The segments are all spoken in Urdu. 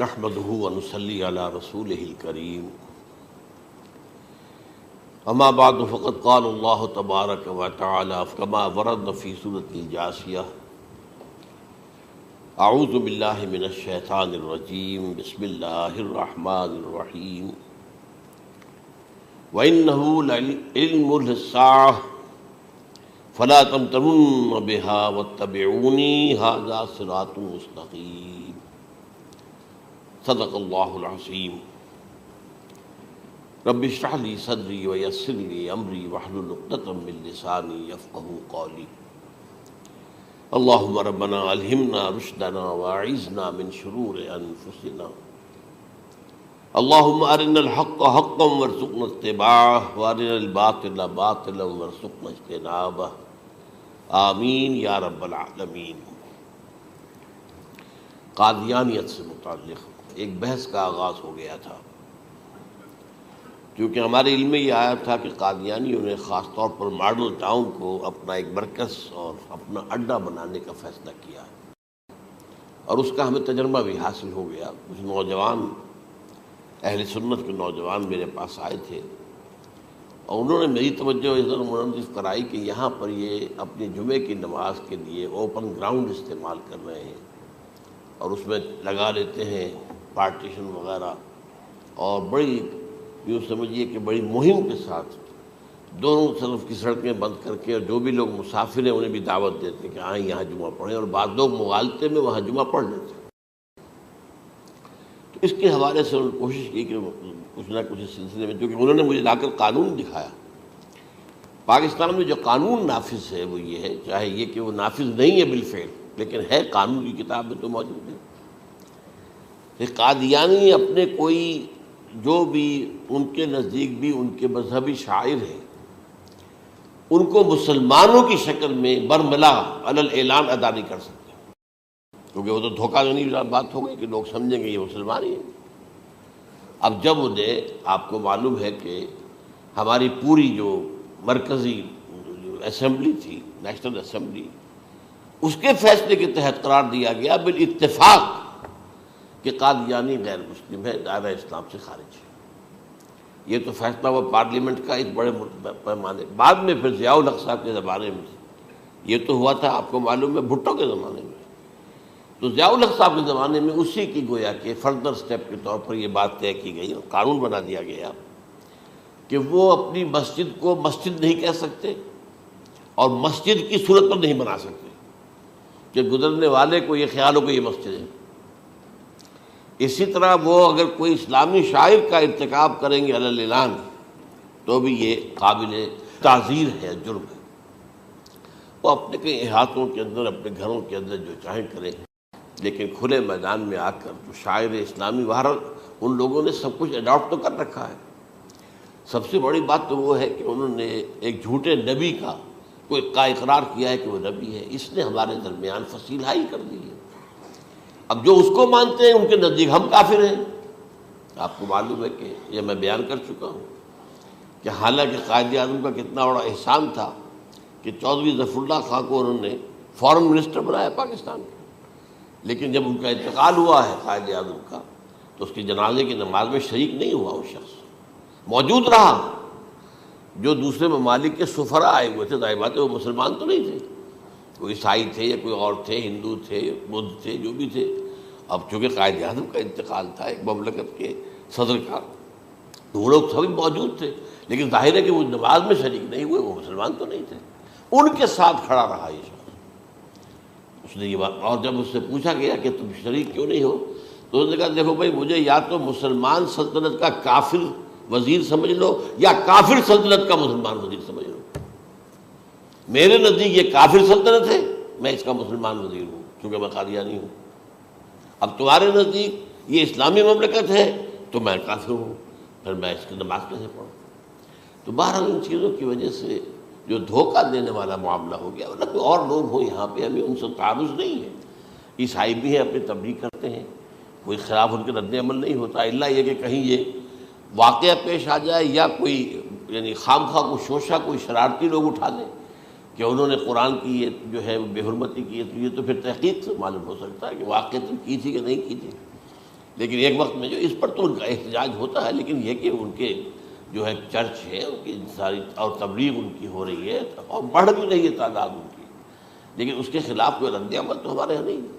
نحمده ونصلي على رسوله الكريم اما بعد فقد قال الله تبارك وتعالى كما ورد في سورة الجاثية اعوذ بالله من الشيطان الرجيم بسم الله الرحمن الرحيم وإنه لعلم للساعة فلا تمترن بها واتبعوني هذا صراط مستقيم صدق اللہ العظیم رب اشرح لی صدری ویسر لی امری واحلل عقدۃ من لسانی یفقہوا قولی اللہم ربنا الہمنا رشدنا واعذنا من شرور انفسنا اللہم ارنا الحق حقا وارزقنا اتباعہ وارنا الباطل باطلا وارزقنا اجتنابہ آمین یا رب العالمین۔ قادیانیت سے متعلق ایک بحث کا آغاز ہو گیا تھا، کیونکہ ہمارے علم میں یہ آیا تھا کہ قادیانیوں نے خاص طور پر ماڈل ٹاؤن کو اپنا ایک مرکز اور اپنا اڈا بنانے کا فیصلہ کیا، اور اس کا ہمیں تجربہ بھی حاصل ہو گیا۔ کچھ نوجوان اہل سنت کے نوجوان میرے پاس آئے تھے اور انہوں نے میری توجہ اس طرح منعطف کرائی کہ یہاں پر یہ اپنی جمعے کی نماز کے لیے اوپن گراؤنڈ استعمال کر رہے ہیں اور اس میں لگا لیتے ہیں پارٹیشن وغیرہ، اور بڑی یوں سمجھیے کہ بڑی مہم کے ساتھ دونوں طرف کی سڑکیں بند کر کے، اور جو بھی لوگ مسافر ہیں انہیں بھی دعوت دیتے ہیں کہ آئیں یہاں جمعہ پڑھیں، اور بعض لوگ مغالطے میں وہاں جمعہ پڑھ لیتے ہیں۔ تو اس کے حوالے سے انہوں نے کوشش کی کہ کچھ نہ کچھ اس سلسلے میں، کیونکہ انہوں نے مجھے لا کر قانون دکھایا۔ پاکستان میں جو قانون نافذ ہے وہ یہ ہے، چاہے یہ کہ وہ نافذ نہیں ہے بالفعل، لیکن ہے، قانون کی کتاب میں تو موجود ہے کہ قادیانی اپنے کوئی جو بھی ان کے نزدیک بھی ان کے مذہبی شاعر ہیں ان کو مسلمانوں کی شکل میں برملا علی الاعلان ادا نہیں کر سکتے، کیونکہ وہ تو دھوکہ دینی بات ہو گئی کہ لوگ سمجھیں گے یہ مسلمان ہی ہیں۔ اب جب انہیں، آپ کو معلوم ہے کہ ہماری پوری جو مرکزی اسمبلی تھی، نیشنل اسمبلی، اس کے فیصلے کے تحت قرار دیا گیا بالاتفاق کہ قادیانی غیر مسلم ہے، دائرہ اسلام سے خارج ہے۔ یہ تو فیصلہ ہوا پارلیمنٹ کا اس بڑے پیمانے، بعد میں پھر ضیاء الحق صاحب کے زمانے میں یہ تو ہوا تھا، آپ کو معلوم ہے، بھٹو کے زمانے میں۔ تو ضیاء الحق صاحب کے زمانے میں اسی کی گویا کہ فردر سٹیپ کے طور پر یہ بات طے کی گئی اور قانون بنا دیا گیا کہ وہ اپنی مسجد کو مسجد نہیں کہہ سکتے اور مسجد کی صورت پر نہیں بنا سکتے کہ گزرنے والے کو یہ خیال ہو کہ یہ مسجد ہے۔ اسی طرح وہ اگر کوئی اسلامی شاعر کا ارتکاب کریں گے علی الاعلان تو بھی یہ قابل تعزیر ہے، جرم ہے۔ وہ اپنے کئی احاطوں کے اندر، اپنے گھروں کے اندر جو چاہیں کریں، لیکن کھلے میدان میں آ کر جو شاعر اسلامی، بہرحال ان لوگوں نے سب کچھ اڈاپٹ تو کر رکھا ہے۔ سب سے بڑی بات تو وہ ہے کہ انہوں نے ایک جھوٹے نبی کا اقرار کیا ہے کہ وہ نبی ہے، اس نے ہمارے درمیان فصیل حائی کر دی ہے۔ اب جو اس کو مانتے ہیں ان کے نزدیک ہم کافر ہیں۔ آپ کو معلوم ہے کہ یہ میں بیان کر چکا ہوں کہ حالانکہ قائد اعظم کا کتنا بڑا احسان تھا کہ چودھری ظفر اللہ خان کو انہوں نے فارن منسٹر بنایا پاکستان کا، لیکن جب ان کا انتقال ہوا ہے قائد اعظم کا تو اس کی جنازے کی نماز میں شریک نہیں ہوا، وہ شخص موجود رہا۔ جو دوسرے ممالک کے سفراء آئے ہوئے تھے، ظاہر بات ہے وہ مسلمان تو نہیں تھے، کوئی عیسائی تھے یا کوئی اور تھے، ہندو تھے، بدھ تھے، جو بھی تھے۔ اب چونکہ قائد اعظم کا انتقال تھا ایک مملکت کے صدر کا، تو وہ لوگ سبھی موجود تھے، لیکن ظاہر ہے کہ وہ نماز میں شریک نہیں ہوئے، وہ مسلمان تو نہیں تھے۔ ان کے ساتھ کھڑا رہا یہ شخص۔ اس نے یہ بات، اور جب اس سے پوچھا گیا کہ تم شریک کیوں نہیں ہو تو اس نے کہا دیکھو بھائی، مجھے یا تو مسلمان سلطنت کا کافر وزیر سمجھ لو یا کافر سلطنت کا مسلمان وزیر سمجھ لو۔ میرے نزدیک یہ کافر سلطنت ہے، میں اس کا مسلمان وزیر ہوں کیونکہ میں قادیانی ہوں۔ اب تمہارے نزدیک یہ اسلامی مملکت ہے تو میں کافر ہوں، پھر میں اس کی نماز کیسے پڑھوں؟ تو بہرحال ان چیزوں کی وجہ سے جو دھوکہ دینے والا معاملہ ہو گیا، ورنہ کوئی اور لوگ ہوں یہاں پہ، ہمیں ان سے تعارض نہیں ہے۔ عیسائی بھی ہیں، اپنی تبلیغ کرتے ہیں، کوئی خلاف ان کے رد عمل نہیں ہوتا، الا یہ کہ کہیں یہ واقعہ پیش آ جائے یا کوئی یعنی خام خواہ کو شوشہ کوئی شرارتی لوگ اٹھا لیں کہ انہوں نے قرآن کی یہ جو ہے بے حرمتی کی ہے، تو یہ تو پھر تحقیق سے معلوم ہو سکتا ہے کہ واقعتاً کی تھی کہ نہیں کی تھی۔ لیکن ایک وقت میں جو اس پر تو ان کا احتجاج ہوتا ہے، لیکن یہ کہ ان کے جو ہے چرچ ہے ان کی ساری اور تبلیغ ان کی ہو رہی ہے اور بڑھ بھی رہی ہے تعداد ان کی، لیکن اس کے خلاف کوئی رد عمل تو ہمارے یہاں نہیں ہے۔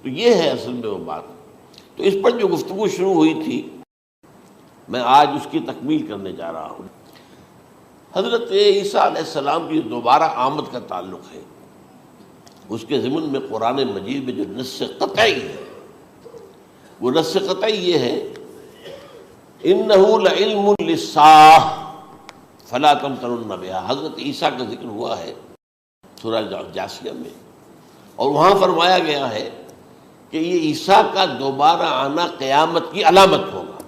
تو یہ ہے اصل میں وہ بات۔ تو اس پر جو گفتگو شروع ہوئی تھی میں آج اس کی تکمیل کرنے جا رہا ہوں۔ حضرت عیسیٰ علیہ السلام کی دوبارہ آمد کا تعلق ہے، اس کے ضمن میں قرآن مجید میں جو نص قطعی ہے وہ نص قطعی یہ ہے اِنَّهُ لَعِلْمٌ لِلسَّاعَةِ فَلَا تَمْتَرُنَّ بِهَا۔ حضرت عیسیٰ کا ذکر ہوا ہے سورہ جاثیہ میں، اور وہاں فرمایا گیا ہے کہ یہ عیسیٰ کا دوبارہ آنا قیامت کی علامت ہوگا،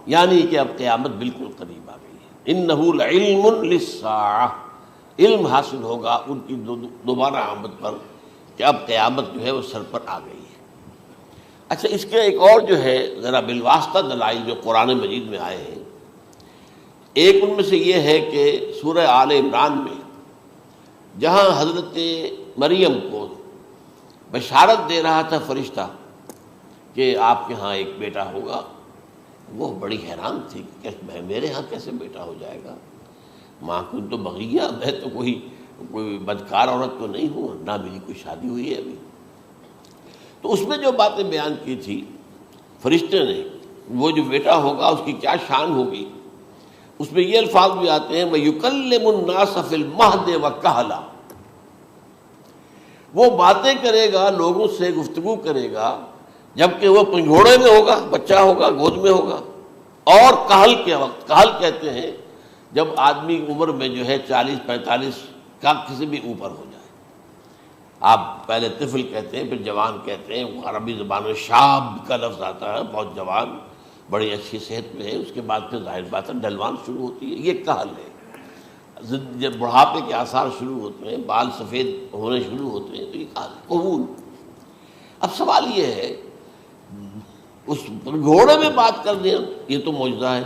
یعنی کہ اب قیامت بالکل قریب آ گئی ہے۔ اِنَّهُ لَعِلْمٌ لِلسَّاعَةِ، علم حاصل ہوگا ان کی دوبارہ آمد پر کہ اب قیامت جو ہے وہ سر پر آ گئی ہے۔ اچھا، اس کے ایک اور جو ہے ذرا بالواسطہ دلائل جو قرآن مجید میں آئے ہیں، ایک ان میں سے یہ ہے کہ سورہ آل عمران میں جہاں حضرت مریم کو بشارت دے رہا تھا فرشتہ کہ آپ کے ہاں ایک بیٹا ہوگا، وہ بڑی حیران تھی کہ میرے ہاں کیسے بیٹا ہو جائے گا، ماں کن تو بغیہ، میں تو کوئی بدکار عورت تو نہیں ہوں، نہ میری کوئی شادی ہوئی ہے ابھی۔ تو اس میں جو باتیں بیان کی تھی فرشتے نے، وہ جو بیٹا ہوگا اس کی کیا شان ہوگی، اس میں یہ الفاظ بھی آتے ہیں وَيُكَلِّمُ النَّاسَ فِي الْمَهْدِ وَكَهْلًا، وہ باتیں کرے گا، لوگوں سے گفتگو کرے گا جبکہ وہ پنجھوڑے میں ہوگا، بچہ ہوگا، گود میں ہوگا، اور کہل کے وقت، کہل کہتے ہیں جب آدمی عمر میں جو ہے 40-45 کا کسی بھی اوپر ہو جائے، آپ پہلے طفل کہتے ہیں پھر جوان کہتے ہیں، عربی زبان میں شاب کا لفظ آتا ہے، بہت جوان، بڑی اچھی صحت میں ہے، اس کے بعد پھر ظاہر بات ہے ڈھلوان شروع ہوتی ہے، یہ کہل ہے۔ جب بڑھاپے کے آثار شروع ہوتے ہیں، بال سفید ہونے شروع ہوتے ہیں، تو یہ کہل ہے، قبول۔ اب سوال یہ ہے اس گھوڑے میں بات کر دیں، یہ تو معجزہ ہے،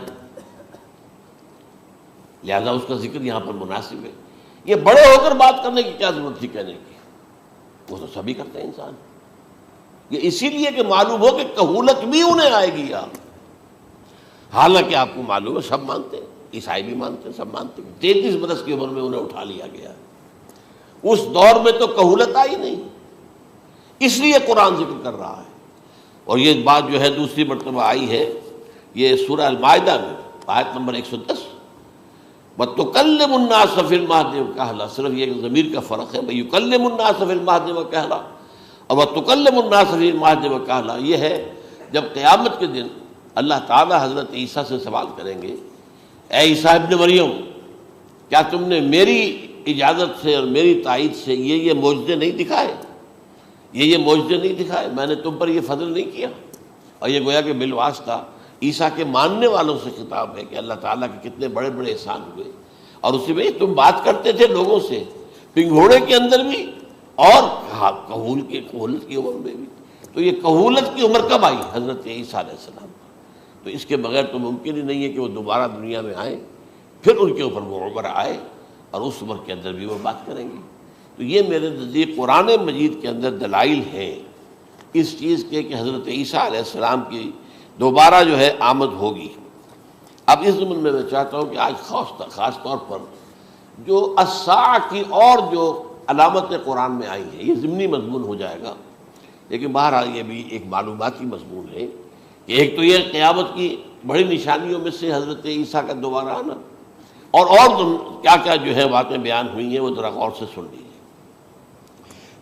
لہذا اس کا ذکر یہاں پر مناسب ہے۔ یہ بڑے ہو کر بات کرنے کی کیا ضرورت تھی کہنے کی، وہ تو سبھی کرتے ہیں انسان، یہ اسی لیے کہ معلوم ہو کہ کہولت بھی انہیں آئے گی یار، حالانکہ آپ کو معلوم ہے سب مانتے ہیں، عیسائی بھی مانتے ہیں، سب مانتے ہیں، 33 برس کی عمر میں انہیں اٹھا لیا گیا، اس دور میں تو کہولت آئی نہیں، اس لیے قرآن ذکر کر رہا ہے۔ اور یہ بات جو ہے دوسری مرتبہ آئی ہے یہ سورہ المائدہ میں آیت نمبر 110 وَتُكَلِّمُ النَّاسَ فِي الْمَهْدِ وَكَهْلًا، صرف یہ ضمیر کا فرق ہے، وَيُكَلِّمُ النَّاسَ فِي الْمَهْدِ وَكَهْلًا، اور وَتُكَلِّمُ النَّاسَ فِي الْمَهْدِ وَكَهْلًا، یہ ہے جب قیامت کے دن اللہ تعالیٰ حضرت عیسیٰ سے سوال کریں گے، اے عیسیٰ ابن مریم، کیا تم نے میری اجازت سے اور میری تائید سے یہ معجزے نہیں دکھائے، یہ معجزے نہیں دکھائے، میں نے تم پر یہ فضل نہیں کیا؟ اور یہ گویا کہ بالواسطہ عیسیٰ کے ماننے والوں سے خطاب ہے کہ اللہ تعالیٰ کے کتنے بڑے بڑے احسان ہوئے، اور اسی میں تم بات کرتے تھے لوگوں سے پنگھوڑے کے اندر بھی اور کہولت کی عمر میں بھی، تو یہ کہولت کی عمر کب آئی؟ حضرت عیسیٰ علیہ السلام، تو اس کے بغیر تو ممکن ہی نہیں ہے کہ وہ دوبارہ دنیا میں آئیں، پھر ان کے اوپر وہ عمر آئے اور اس عمر کے اندر بھی وہ بات کریں گے۔ تو یہ میرے نزدیک قرآن مجید کے اندر دلائل ہیں اس چیز کے کہ حضرت عیسیٰ علیہ السلام کی دوبارہ جو ہے آمد ہوگی۔ اب اس ضمن میں چاہتا ہوں کہ آج خاص طور پر جو الساعہ کی اور جو علامتیں قرآن میں آئی ہیں، یہ ضمنی مضمون ہو جائے گا، لیکن بہرحال یہ بھی ایک معلوماتی مضمون ہے کہ ایک تو یہ قیامت کی بڑی نشانیوں میں سے حضرت عیسیٰ کا دوبارہ آنا، اور کیا کیا جو ہے باتیں بیان ہوئی ہیں وہ ذرا غور سے سن لیجیے۔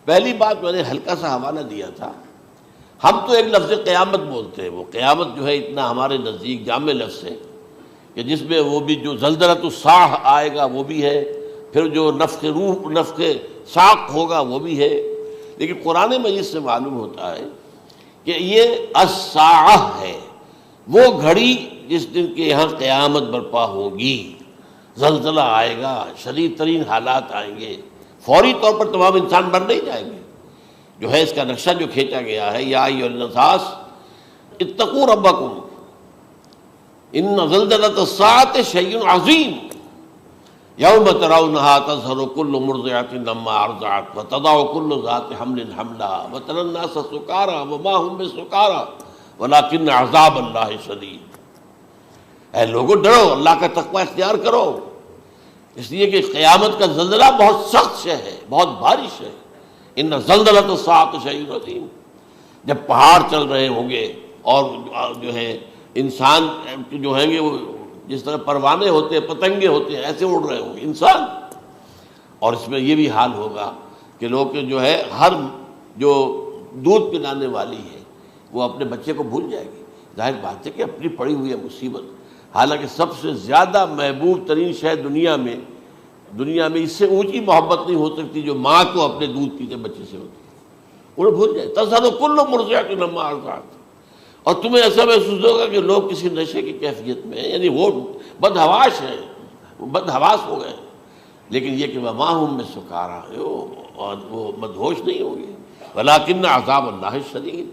پہلی بات میں نے ہلکا سا حوالہ دیا تھا، ہم تو ایک لفظ قیامت بولتے ہیں، وہ قیامت جو ہے اتنا ہمارے نزدیک جامع لفظ ہے کہ جس میں وہ بھی جو زلزلۃ الساعہ آئے گا وہ بھی ہے، پھر جو نفخ روح نفخ ساق ہوگا وہ بھی ہے، لیکن قرآن مجید سے معلوم ہوتا ہے کہ یہ الساعہ ہے، وہ گھڑی جس دن کے یہاں قیامت برپا ہوگی، زلزلہ آئے گا، شدید ترین حالات آئیں گے، فوری طور پر تمام انسان مر نہیں جائیں گے۔ جو ہے اس کا نقشہ جو کھینچا گیا ہے، یا ایھا الناس اتقوا ربکم ان زلزلۃ الساعۃ شیء عظیم یوم ترونها تذہل کل مرضعۃ عما ارضعت وتضع کل ذات حمل حملها وتری الناس سکارى وما هم بسکارى ولکن عذاب اللہ شدید۔ اے لوگوں ڈرو، اللہ کا تقوی اختیار کرو، اس لیے کہ قیامت کا زلزلہ بہت سخت شے ہے، بہت بھاری شے ہے۔ ان زلزلۃ الساعۃ شیء عظیم، جب پہاڑ چل رہے ہوں گے اور جو ہے انسان جو ہیں گے وہ جس طرح پروانے ہوتے ہیں، پتنگے ہوتے ہیں، ایسے اڑ رہے ہوں گے انسان، اور اس میں یہ بھی حال ہوگا کہ لوگ جو ہے ہر جو دودھ پلانے والی ہے وہ اپنے بچے کو بھول جائے گی۔ ظاہر بات ہے کہ اپنی پڑی ہوئی ہے مصیبت، حالانکہ سب سے زیادہ محبوب ترین شے دنیا میں اس سے اونچی محبت نہیں ہو سکتی جو ماں کو اپنے دودھ پیتے بچے سے ہوتی ہے، انہیں بھول جائے۔ تذہب کل مرضعۃ عما ارضعت، اور تمہیں ایسا محسوس ہوگا کہ لوگ کسی نشے کی کیفیت میں ہیں، یعنی وہ بدحواش ہیں، وہ بدحواس ہو گئے، لیکن یہ کہ وما هم بسکارى، اور وہ مدہوش نہیں ہوں گے، ولکن عذاب اللہ شدید۔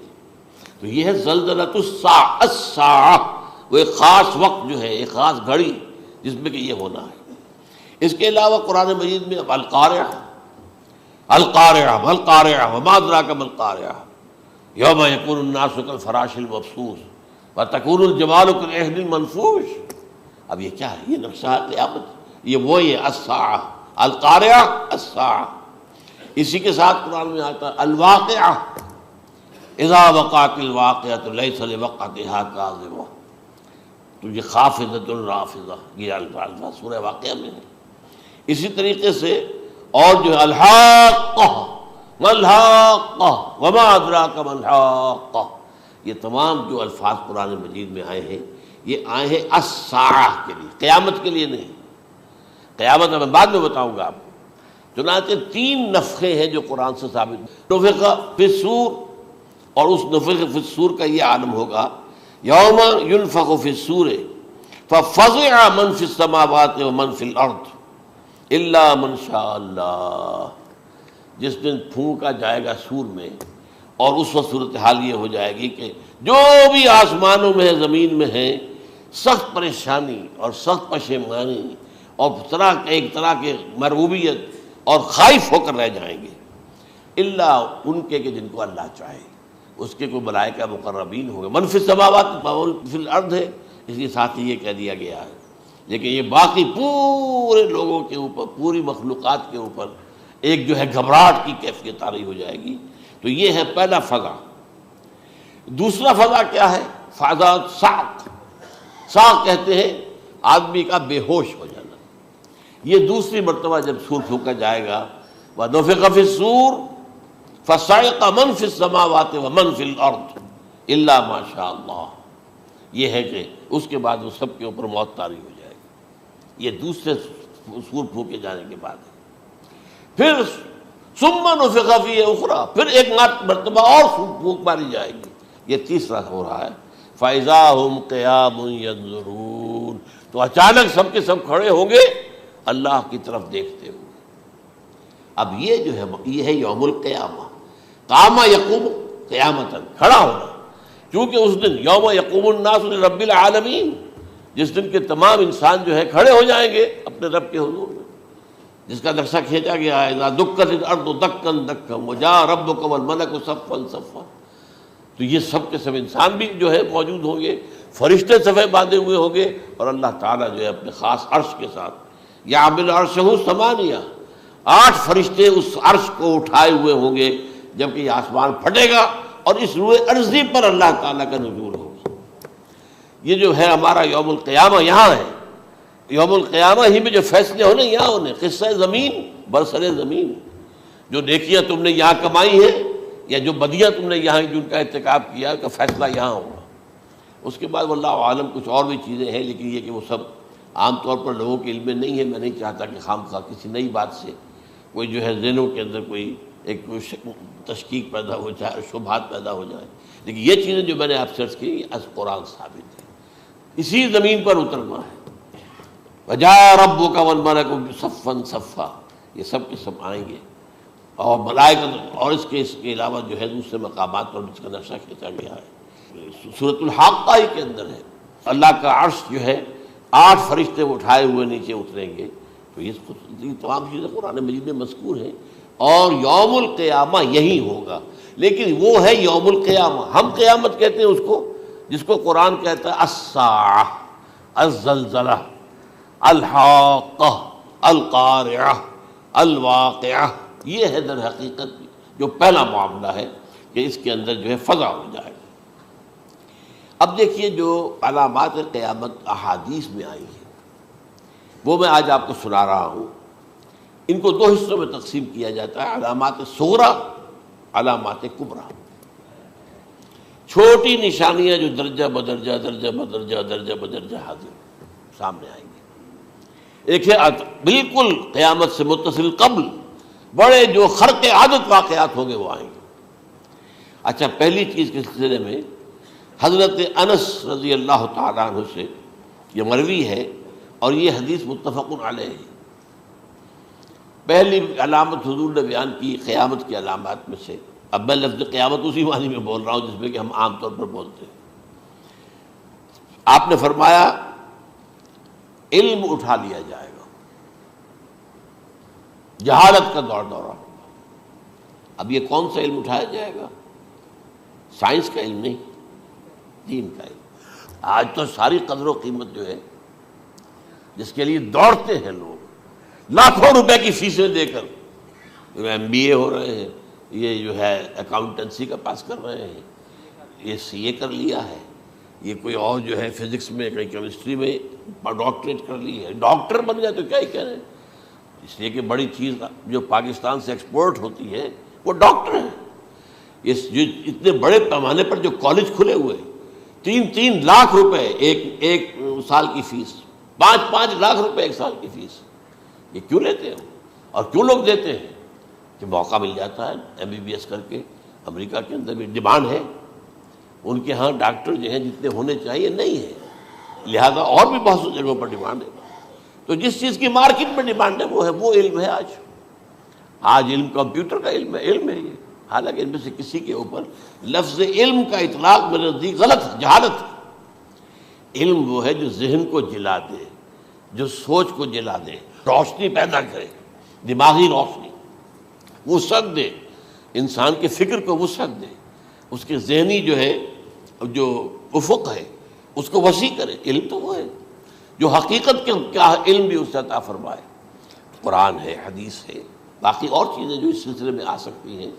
تو یہ ہے زلزلۃ الساعہ، وہ ایک خاص وقت جو ہے، ایک خاص گھڑی جس میں کہ یہ ہونا ہے۔ اس کے علاوہ قرآن مجید میں القارعہ القارعہ والقارعہ وما ادراک ما القارعہ یوم یکون الناس کالفراش المبثوث وتکون الجبال کالعہن المنفوش۔ اب یہ کیا ہے؟ یہ نقشہ قیامت، یہ وہی ہے الساعہ، القارعہ الساعہ۔ اسی کے ساتھ قرآن میں آتا ہے الواقعہ، اذا وقعت الواقعۃ لیس لوقعتها کاذبہ، تو یہ خافضۃ رافضہ، یہ الفاظ سورہ واقعہ میں ہے۔ اسی طریقے سے اور جو ہے الحاقہ ما الحاقہ وما ادراک ما الحاقہ، یہ تمام جو الفاظ قرآن مجید میں آئے ہیں یہ آئے ہیں الساعہ کے لیے، قیامت کے لیے نہیں۔ قیامت میں بعد میں بتاؤں گا آپ کو۔ چنانچہ 3 نفخے ہیں جو قرآن سے ثابت، نفخ فی الصور، اور اس نفخ فی الصور کا یہ عالم ہوگا یوم ینفخ فی الصور ففزع من فی السماوات ومن فی الارض الا من شاء اللہ، جس دن پھونکا جائے گا سور میں، اور اس وقت صورتحال یہ ہو جائے گی کہ جو بھی آسمانوں میں ہے، زمین میں ہے، سخت پریشانی اور سخت پشیمانی اور ایک طرح کے مرعوبیت اور خائف ہو کر رہ جائیں گے، الا ان کے کہ جن کو اللہ چاہے، اس کے کوئی ملائکہ مقربین ہوں گے۔ من فی السماوات ومن فی الارض ہے، اس کے ساتھ ہی یہ کہہ دیا گیا ہے، لیکن یہ باقی پورے لوگوں کے اوپر، پوری مخلوقات کے اوپر ایک جو ہے گھبراہٹ کی کیفیت طاری ہو جائے گی۔ تو یہ ہے پہلا فضا۔ دوسرا فضا کیا ہے؟ فضا صعق، صعق کہتے ہیں آدمی کا بے ہوش ہو جانا۔ یہ دوسری مرتبہ جب سور پھونکا جائے گا، وَنُفِخَ فِي الصُّورِ فَصَعِقَ مَن فِي السَّمَاوَاتِ وَمَن فِي الْأَرْضِ إِلَّا مَا شَاءَ اللَّهُ، یہ ہے کہ اس کے بعد وہ سب کے اوپر موت طاری ہو جائے گی۔ یہ دوسرے سور پھونکے جانے کے بعد ہے۔ پھر ثُمَّ نُفِخَ فِيهِ أُخْرَى، پھر ایک مرتبہ اور پھونک ماری جائے گی، یہ تیسرا ہو رہا ہے۔ فَإِذَا هُمْ قِيَامٌ يَنظُرُونَ، تو اچانک سب کے سب کھڑے ہوں گے اللہ کی طرف دیکھتے ہوئے۔ اب یہ جو ہے یہ ہے یوم القیامہ، قام یقوم قیامتاً، کھڑا ہونا، کیونکہ اس دن یوم یقوم الناس لرب العالمین، جس دن کے تمام انسان جو ہے کھڑے ہو جائیں گے اپنے رب کے حضور میں، جس کا نقشہ کھینچا گیا ہے اذا دکت الارض دکا دکا وجاء ربک والملک صفا صفا۔ تو یہ سب کے سب انسان بھی جو ہے موجود ہوں گے، فرشتے صفے باندھے ہوئے ہوں گے، اور اللہ تعالیٰ جو ہے اپنے خاص عرش کے ساتھ، یحمل عرشہ ثمانیہ، 8 فرشتے اس عرش کو اٹھائے ہوئے ہوں گے، جبکہ یہ آسمان پھٹے گا اور اس روئے ارضی پر اللہ تعالیٰ کا نزول ہوگا۔ یہ جو ہے ہمارا یوم القیامہ یہاں ہے، یوم القیامہ ہی میں جو فیصلے ہونے یہاں ہونے، قصہ زمین برسر زمین، جو نیکیاں تم نے یہاں کمائی ہیں یا جو بدیاں تم نے یہاں جن کا ارتکاب کیا کا فیصلہ یہاں ہوگا۔ اس کے بعد واللہ عالم کچھ اور بھی چیزیں ہیں، لیکن یہ کہ وہ سب عام طور پر لوگوں کے علم میں نہیں ہے۔ میں نہیں چاہتا کہ خام خواہ کسی نئی بات سے کوئی جو ہے ذہنوں کے اندر کوئی ایک تشکیک پیدا ہو جائے، شبہات پیدا ہو جائے، لیکن یہ چیزیں جو میں نے آپ سے عرض کی از قرآن ثابت ہے، اسی زمین پر اترنا ہے۔ وجاء ربک والملک صفا صفا، یہ سب کے سب آئیں گے، اور ملائکہ، اور اس کے علاوہ جو ہے دوسرے مقامات پر جس کا نقشہ کھینچا گیا ہے سورۃ الحاقہ کے اندر ہے۔ اللہ کا عرش جو ہے 8 فرشتے اٹھائے ہوئے نیچے اتریں گے۔ تو یہ تمام چیزیں قرآن مجید میں مذکور ہیں، اور یوم القیامہ یہی ہوگا، لیکن وہ ہے یوم القیامہ، ہم قیامت کہتے ہیں اس کو، جس کو قرآن کہتا ہے الساعہ، الزلزلہ، الحاقہ، القارعہ، الواقعہ، یہ ہے در حقیقت جو پہلا معاملہ ہے کہ اس کے اندر جو ہے فضا ہو جائے۔ اب دیکھیے جو علامات قیامت احادیث میں آئی ہیں وہ میں آج آپ کو سنا رہا ہوں۔ ان کو دو حصوں میں تقسیم کیا جاتا ہے، علامات صغریٰ، علامات کبریٰ۔ چھوٹی نشانیاں جو درجہ بدرجہ درجہ بدرجہ درجہ بدرجہ حاضر سامنے آئیں گے۔ ایک ہے بالکل قیامت سے متصل قبل بڑے جو خرق عادت واقعات ہوں گے وہ آئیں گے۔ اچھا، پہلی چیز کے سلسلے میں حضرت انس رضی اللہ تعالیٰ عنہ سے یہ مروی ہے اور یہ حدیث متفق علیہ ہے۔ پہلی علامت حضور نے بیان کی قیامت کی علامات میں سے، اب میں لفظ قیامت اسی معنی میں بول رہا ہوں جس میں کہ ہم عام طور پر بولتے ہیں۔ آپ نے فرمایا علم اٹھا لیا جائے گا، جہالت کا دور دورہ ہوگا۔ اب یہ کون سا علم اٹھایا جائے گا؟ سائنس کا علم نہیں، دین کا علم۔ آج تو ساری قدر و قیمت جو ہے جس کے لیے دوڑتے ہیں لوگ، لاکھوں روپے کی فیسیں دے کر، ایم بی اے ہو رہے ہیں، یہ جو ہے اکاؤنٹنسی کا پاس کر رہے ہیں، یہ سی اے کر لیا ہے، یہ کوئی اور جو ہے فزکس میں، کوئی کیمسٹری میں ڈاکٹریٹ کر لی ہے، ڈاکٹر بن گئے تو کیا ہی کہہ رہے ہیں۔ اس لیے کہ بڑی چیز جو پاکستان سے ایکسپورٹ ہوتی ہے وہ ڈاکٹر ہیں۔ جو اتنے بڑے پیمانے پر جو کالج کھلے ہوئے، 3 لاکھ روپے ایک سال کی فیس، 5 لاکھ روپے ایک سال کی فیس، یہ کیوں لیتے ہیں اور کیوں لوگ دیتے ہیں؟ کہ موقع مل جاتا ہے ایم بی بی ایس کر کے۔ امریکہ کے اندر بھی ڈیمانڈ ہے، ان کے ہاں ڈاکٹر جو ہیں جتنے ہونے چاہیے نہیں ہے، لہذا اور بھی بہت سی جگہوں پر ڈیمانڈ ہے۔ تو جس چیز کی مارکیٹ میں ڈیمانڈ ہے وہ علم ہے۔ آج علم کمپیوٹر کا علم ہے یہ، حالانکہ ان میں سے کسی کے اوپر لفظ علم کا اطلاق میرے نزدیک غلط ہے، جہالت ہے۔ علم وہ ہے جو ذہن کو جلا دے، جو سوچ کو جلا دے، روشنی پیدا کرے، دماغی روشنی، وسعت دے، انسان کے فکر کو وسعت دے، اس کے ذہنی جو ہے جو افق ہے اس کو وسیع کرے۔ علم تو وہ ہے جو حقیقت کے کیا علم بھی اس سے عطا فرمائے۔ قرآن ہے، حدیث ہے، باقی اور چیزیں جو اس سلسلے میں آ سکتی ہیں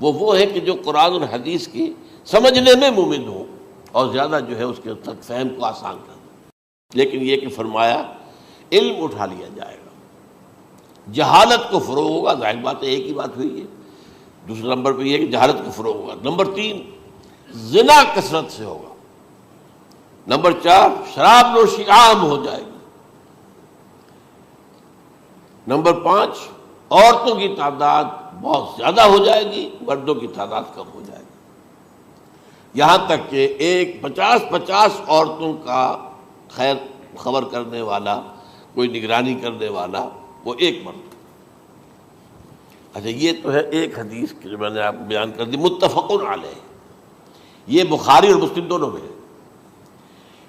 وہ ہے کہ جو قرآن اور حدیث کی سمجھنے میں مومن ہوں اور زیادہ جو ہے اس کے تک فہم کو آسان کر دیں۔ لیکن یہ کہ فرمایا علم اٹھا لیا جائے گا، جہالت کو فروغ ہوگا۔ ظاہر بات ہے ایک ہی بات ہوئی ہے۔ دوسرے نمبر پہ یہ کہ جہالت کو فروغ ہوگا۔ نمبر 3 زنا کثرت سے ہوگا۔ نمبر 4 شراب نوشی عام ہو جائے گی۔ نمبر 5 عورتوں کی تعداد بہت زیادہ ہو جائے گی، مردوں کی تعداد کم ہو جائے گی، یہاں تک کہ 50 عورتوں کا خیر خبر کرنے والا، کوئی نگرانی کرنے والا، وہ ایک مرد۔ اچھا، یہ تو ہے ایک حدیث جو میں نے آپ کو بیان کر دی، متفق علیہ، یہ بخاری اور مسلم دونوں میں ہے۔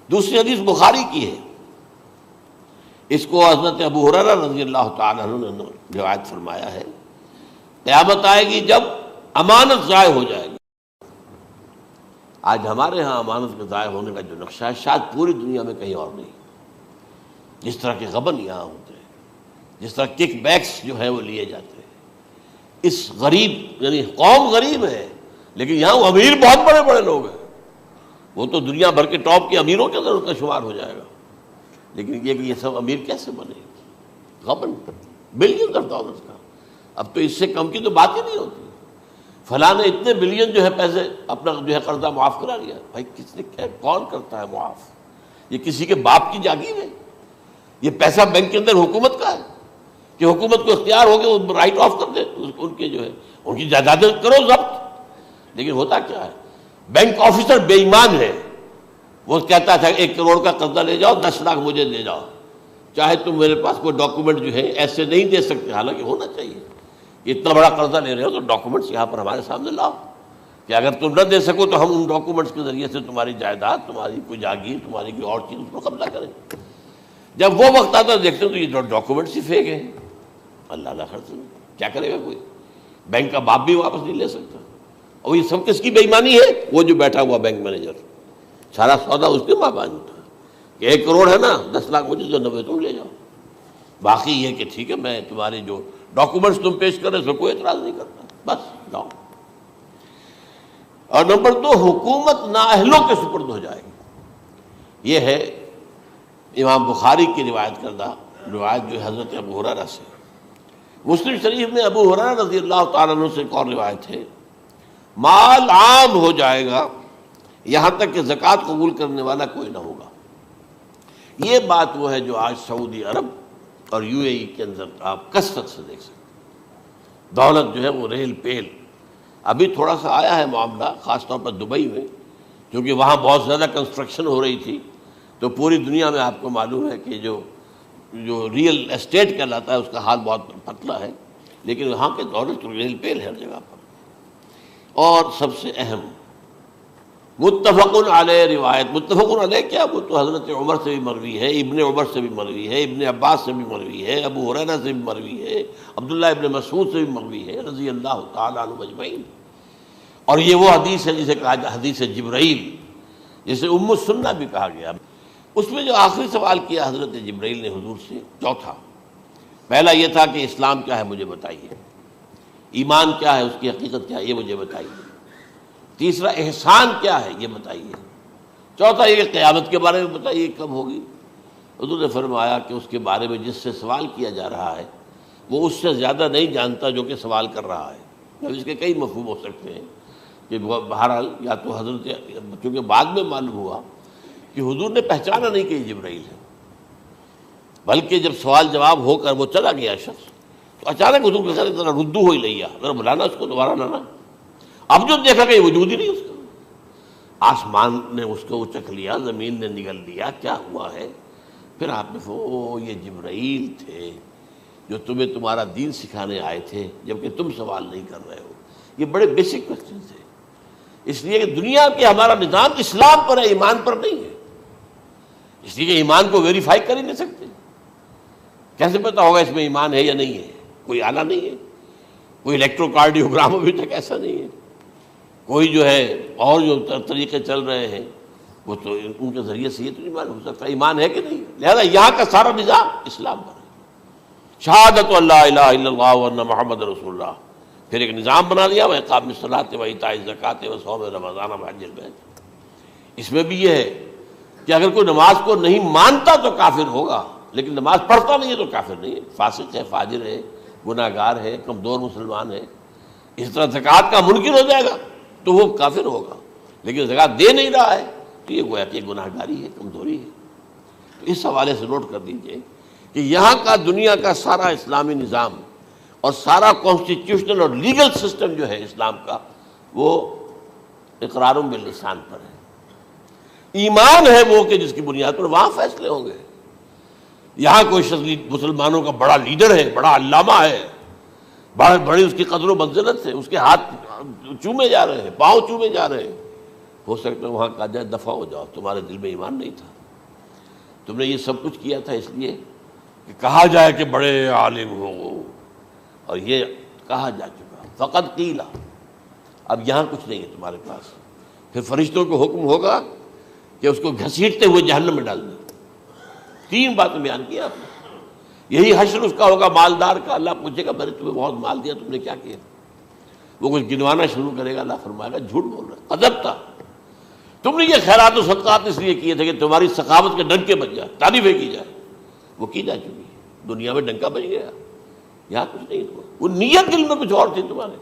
دوسری حدیث بخاری کی ہے، اس کو حضرت ابو ہریرہ رضی اللہ تعالیٰ عنہ نے روایت فرمایا ہے، قیامت آئے گی جب امانت ضائع ہو جائے گی۔ آج ہمارے ہاں امانت کے ضائع ہونے کا جو نقشہ ہے شاید پوری دنیا میں کہیں اور نہیں۔ جس طرح کے غبن یہاں ہوتے ہیں، جس طرح کک بیکس جو ہے وہ لیے جاتے ہیں، اس غریب یعنی قوم غریب ہے لیکن یہاں وہ امیر بہت بڑے بڑے لوگ ہیں، وہ تو دنیا بھر کے ٹاپ کے امیروں کے اندر ان کا شمار ہو جائے گا۔ لیکن یہ کہ یہ سب امیر کیسے بنے؟ غبن بلین آف ڈالرز کا، اب تو اس سے کم کی تو بات ہی نہیں ہوتی۔ فلاں نے اتنے بلین جو ہے پیسے اپنا جو ہے قرضہ معاف کرا لیا۔ بھائی کس نے کیا، کون کرتا ہے معاف؟ یہ کسی کے باپ کی جاگیر ہے؟ یہ پیسہ بینک کے اندر حکومت کا ہے کہ حکومت کو اختیار ہو کے وہ رائٹ آف کر دے ان کے جو ہے ان کی جائیدادیں کرو ضبط۔ لیکن ہوتا کیا ہے، بینک آفیسر بے ایمان ہے، وہ کہتا تھا 1 کروڑ کا قرضہ لے جاؤ، 10 لاکھ مجھے دے جاؤ، چاہے تم میرے پاس کوئی ڈاکومنٹ جو ہے ایسے نہیں دے سکتے، حالانکہ ہونا چاہیے کہ اتنا بڑا قرضہ لے رہے ہو تو ڈاکومنٹس یہاں پر ہمارے سامنے لاؤ کہ اگر تم نہ دے سکو تو ہم ان ڈاکومنٹس کے ذریعے سے تمہاری جائیداد، تمہاری کوئی جاگیر، تمہاری کوئی اور چیز اس کو قبضہ کریں۔ جب وہ وقت آتا ہے دیکھتے ہیں تو یہ ڈاکومنٹس ہی فیک ہیں۔ اللہ اللہ خرچ کیا کرے گا کوئی؟ بینک کا باپ بھی واپس نہیں لے سکتا۔ اور یہ سب کس کی بے ایمانی ہے؟ وہ جو بیٹھا ہوا بینک مینیجر، سارا سودا اس کے ماں باپ تھا کہ 1 کروڑ ہے نا، 10 لاکھ مجھے دو، 90 تم لے جاؤ، باقی یہ کہ ٹھیک ہے میں تمہارے جو ڈاکومنٹس تم پیش کر رہے اس میں کوئی اعتراض نہیں کرتا، بس جاؤ۔ اور نمبر 2، حکومت نااہلوں کے سپرد ہو جائے گی۔ یہ ہے امام بخاری کی روایت کردہ روایت جو حضرت ابو ہریرہ سے۔ مسلم شریف میں ابو ہریرہ رضی اللہ تعالیٰ عنہ سے ایک اور روایت ہے، مال عام ہو جائے گا یہاں تک کہ زکوٰۃ قبول کرنے والا کوئی نہ ہوگا۔ یہ بات وہ ہے جو آج سعودی عرب اور UAE کے اندر آپ کثرت سے دیکھ سکتے، دولت جو ہے وہ ریل پیل۔ ابھی تھوڑا سا آیا ہے معاملہ خاص طور پر دبئی میں، کیونکہ وہاں بہت زیادہ کنسٹرکشن ہو رہی تھی، تو پوری دنیا میں آپ کو معلوم ہے کہ جو ریئل اسٹیٹ کہلاتا ہے اس کا حال بہت پتلا ہے، لیکن وہاں کے دولت ریل پیل ہے ہر جگہ پر۔ اور سب سے اہم متفق علیہ روایت، متفق علیہ کیا، وہ تو حضرت عمر سے بھی مروی ہے، ابن عمر سے بھی مروی ہے، ابن عباس سے بھی مروی ہے، ابو ہریرہ سے بھی مروی ہے، عبداللہ ابن مسعود سے بھی مروی ہے رضی اللہ تعالیٰ عنہ اجمعین۔ اور یہ وہ حدیث ہے جسے کہا جاتا حدیث جبرائیل، جسے ام السنہ بھی کہا گیا۔ اس میں جو آخری سوال کیا حضرت جبرائیل نے حضور سے، چوتھا، پہلا یہ تھا کہ اسلام کیا ہے مجھے بتائیے، ایمان کیا ہے، اس کی حقیقت کیا ہے یہ مجھے بتائیے، تیسرا احسان کیا ہے یہ بتائیے، چوتھا یہ کہ قیامت کے بارے میں بتائیے کب ہوگی۔ حضور نے فرمایا کہ اس کے بارے میں جس سے سوال کیا جا رہا ہے وہ اس سے زیادہ نہیں جانتا جو کہ سوال کر رہا ہے۔ اب اس کے کئی مفہوم ہو سکتے ہیں کہ بہرحال یا تو حضرت، چونکہ بعد میں معلوم ہوا کہ حضور نے پہچانا نہیں کہ یہ جبرائیل ہے، بلکہ جب سوال جواب ہو کر وہ چلا گیا شخص تو اچانک حضور کے ساتھ ذرا ردو ہو ہی لیا، ذرا بلانا اس کو دوبارہ لانا۔ اب جو دیکھا کہ یہ وجود ہی نہیں اس کا، آسمان نے اس کو اچک لیا، زمین نے نگل لیا، کیا ہوا ہے؟ پھر آپ نے وہ یہ جبرائیل تھے جو تمہیں تمہارا دین سکھانے آئے تھے جبکہ تم سوال نہیں کر رہے ہو۔ یہ بڑے بیسک کوسچن تھے، اس لیے کہ دنیا کے ہمارا نظام اسلام پر ہے، ایمان پر نہیں ہے، اس لیے کہ ایمان کو ویریفائی کر ہی نہیں سکتے۔ کیسے پتہ ہوگا اس میں ایمان ہے یا نہیں ہے؟ کوئی آلہ نہیں ہے، کوئی الیکٹروکارڈیوگرام ابھی تک ایسا نہیں ہے، کوئی جو ہے اور جو طریقے چل رہے ہیں وہ تو ان کے ذریعے سے یہ تو نہیں معلوم ہو سکتا ایمان ہے کہ نہیں۔ لہذا یہاں کا سارا نظام اسلام پر ہے، شہادت اللہ الہ الا اللہ وان محمد رسول اللہ، پھر ایک نظام بنا دیا، وإقام الصلاۃ وإیتاء الزکوٰۃ وصوم رمضان وحج البیت۔ اس میں بھی یہ ہے کہ اگر کوئی نماز کو نہیں مانتا تو کافر ہوگا، لیکن نماز پڑھتا نہیں ہے تو کافر نہیں ہے، فاسق ہے، فاجر ہے، گناہ گار ہے، کمزور مسلمان ہے۔ اس طرح زکوٰۃ کا منکر ہو جائے گا تو وہ کافر ہوگا، لیکن زکوٰۃ دے نہیں رہا ہے تو یہ گویا کہ گناہ گاری ہے، کمزوری ہے۔ تو اس حوالے سے نوٹ کر دیجئے کہ یہاں کا دنیا کا سارا اسلامی نظام اور سارا کانسٹیٹیوشنل اور لیگل سسٹم جو ہے اسلام کا وہ اقرار باللسان پر ہے، ایمان ہے وہ کہ جس کی بنیاد پر وہاں فیصلے ہوں گے۔ یہاں کوئی شخص مسلمانوں کا بڑا لیڈر ہے، بڑا علامہ ہے، بڑی اس کی قدر و منزلت ہے، اس کے ہاتھ چومے جا رہے ہیں، پاؤں چومے جا رہے ہیں، ہو سکتا ہے وہاں کہا جائے دفع ہو جاؤ، تمہارے دل میں ایمان نہیں تھا، تم نے یہ سب کچھ کیا تھا اس لیے کہ کہا جائے کہ بڑے عالم ہو، اور یہ کہا جا چکا فقط قیل۔ اب یہاں کچھ نہیں ہے تمہارے پاس، پھر فرشتوں کو حکم ہوگا کہ اس کو گھسیٹتے ہوئے جہنم میں ڈال دیں۔ 3 باتیں بیان کی آپ نے، یہی حشر اس کا ہوگا مالدار کا۔ اللہ پوچھے گا میں نے تمہیں بہت مال دیا، تم نے کیا کیا؟ وہ کچھ گنوانا شروع کرے گا، اللہ فرمائے گا جھوٹ بول رہا، قذبت، تم نے یہ خیرات و صدقات اس لیے کیے تھے کہ تمہاری سخاوت کے ڈنکے بج جائے، تعریفیں کی جائے، وہ کی جا چکی ہے، دنیا میں ڈنکا بج گیا، یہاں کچھ نہیں ہوا، وہ نیت دل میں کچھ اور تھی تمہارے۔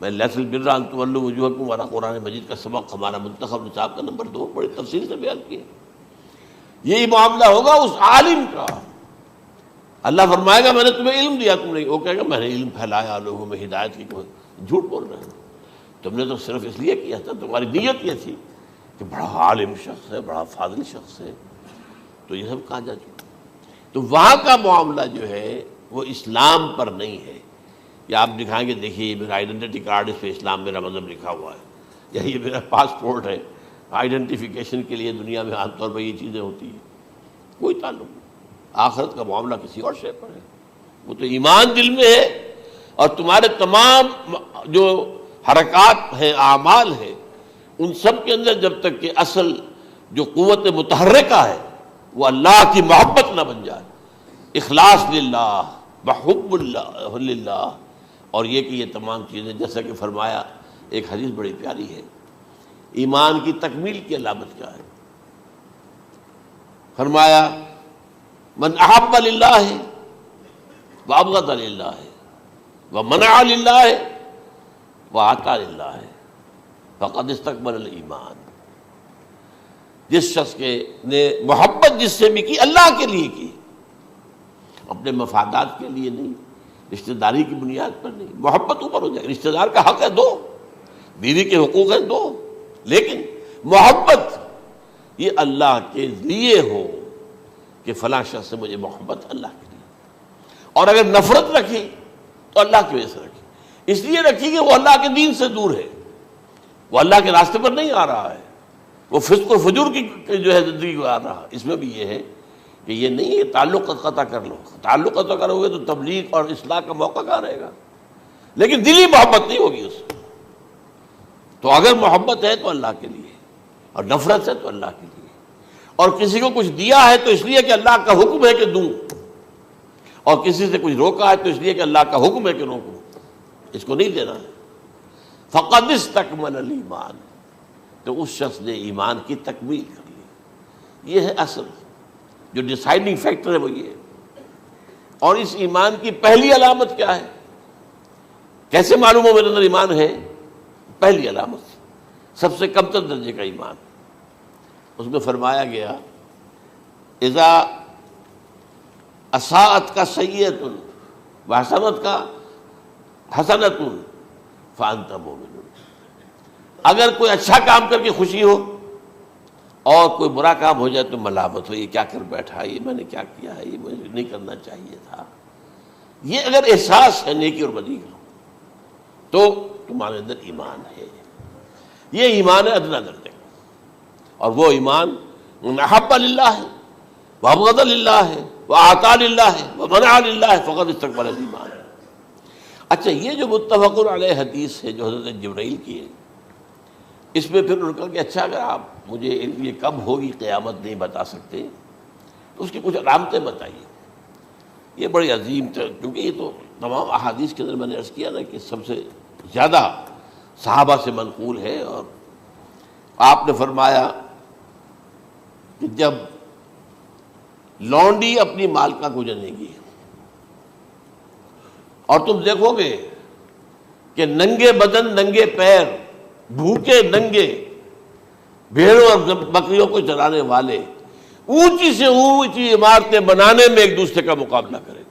میں لیس البر ان تولوا وجوہکم والا قرآن مجید کا سبق ہمارا منتخب نصاب کا نمبر 2 بڑی تفصیل سے بیان کیا۔ یہی معاملہ ہوگا اس عالم کا، اللہ فرمائے گا میں نے تمہیں علم دیا، تم نے، وہ کہے گا میں نے علم پھیلایا لوگوں میں ہدایت کی، جھوٹ بول رہے ہیں، تم نے تو صرف اس لیے کیا تھا، تمہاری نیت یہ تھی کہ بڑا عالم شخص ہے، بڑا فاضل شخص ہے، تو یہ سب کہا جا چکا۔ تو وہاں کا معاملہ جو ہے وہ اسلام پر نہیں ہے۔ یا آپ دکھائیں گے دیکھیے یہ میرا آئیڈینٹی کارڈ، اس پہ اسلام میرا مذہب لکھا ہوا ہے، یا یہ میرا پاسپورٹ ہے، آئیڈینٹیفیکیشن کے لیے دنیا میں عام طور پر یہ چیزیں ہوتی ہیں، کوئی تعلق نہیں۔ آخرت کا معاملہ کسی اور شے پر ہے، وہ تو ایمان دل میں ہے، اور تمہارے تمام جو حرکات ہیں، اعمال ہیں، ان سب کے اندر جب تک کہ اصل جو قوت متحرکہ ہے وہ اللہ کی محبت نہ بن جائے. اخلاص للہ، محب اللہ للہ، اور یہ کہ یہ تمام چیزیں جیسا کہ فرمایا، ایک حدیث بڑی پیاری ہے، ایمان کی تکمیل کی علامت کیا ہے؟ فرمایا من احب للہ وابغض للہ ومنع للہ واعطى للہ فقد استکمل الایمان. جس شخص کے نے محبت جس سے بھی کی، اللہ کے لیے کی، اپنے مفادات کے لیے نہیں، رشتہ داری کی بنیاد پر نہیں. محبت اوپر ہو جائے، رشتہ دار کا حق ہے دو، بیوی کے حقوق ہیں دو، لیکن محبت یہ اللہ کے لیے ہو کہ فلاں شخص سے مجھے محبت اللہ کے لیے. اور اگر نفرت رکھی تو اللہ کی وجہ سے رکھی، اس لیے رکھی کہ وہ اللہ کے دین سے دور ہے، وہ اللہ کے راستے پر نہیں آ رہا ہے، وہ فسق و فجور کی جو ہے زندگی کو آ رہا ہے. اس میں بھی یہ ہے کہ یہ نہیں ہے تعلق قطع کر لو، تعلق قطع کرو گے تو تبلیغ اور اصلاح کا موقع کہاں رہے گا، لیکن دلی محبت نہیں ہوگی اس میں. تو اگر محبت ہے تو اللہ کے لیے، اور نفرت ہے تو اللہ کے لیے. اور کسی کو کچھ دیا ہے تو اس لیے کہ اللہ کا حکم ہے کہ دوں، اور کسی سے کچھ روکا ہے تو اس لیے کہ اللہ کا حکم ہے کہ روکوں، اس کو نہیں دینا ہے. فقد استکمل الایمان، تو اس شخص نے ایمان کی تکمیل کر لی. یہ ہے اصل جو ڈیسائیڈنگ فیکٹر ہے، وہ یہ ہے. اور اس ایمان کی پہلی علامت کیا ہے؟ کیسے معلوم ہو میرے اندر ایمان ہے؟ پہلی علامت سب سے کم تر درجے کا ایمان، اس میں فرمایا گیا اذا اساءت کا سیئۃ وحسنت کا حسنۃ فانت مومن. اگر کوئی اچھا کام کر کے خوشی ہو اور کوئی برا کام ہو جائے تو ملامت ہو، یہ کیا کر بیٹھا، یہ میں نے کیا کیا ہے، یہ مجھے نہیں کرنا چاہیے تھا. یہ اگر احساس ہے نیکی اور بدی کا تو تمہارے اندر ایمان ہے. یہ ایمان ہے ادنیٰ درجے کا. اور وہ ایمان من احب للہ ہے وابغض للہ ہے واعطى للہ ہے ومنع للہ فقد استکمل الایمان. اچھا، یہ جو متفق علیہ حدیث ہے جو حضرت جبرائیل کی ہے، اس میں پھر انہوں نے کہا کہ اچھا اگر آپ مجھے یہ کب ہوگی قیامت نہیں بتا سکتے تو اس کی کچھ علامتیں بتائیے. یہ بڑی عظیم تھا، کیونکہ یہ تو تمام احادیث کے اندر میں نے عرض کیا نا کہ سب سے زیادہ صحابہ سے منقول ہے. اور آپ نے فرمایا کہ جب لونڈی اپنی مالکہ کو جنے گی اور تم دیکھو گے کہ ننگے بدن ننگے پیر بھوکے ننگے بھیڑوں اور بکریوں کو چرانے والے اونچی سے اونچی عمارتیں بنانے میں ایک دوسرے کا مقابلہ کریں گے.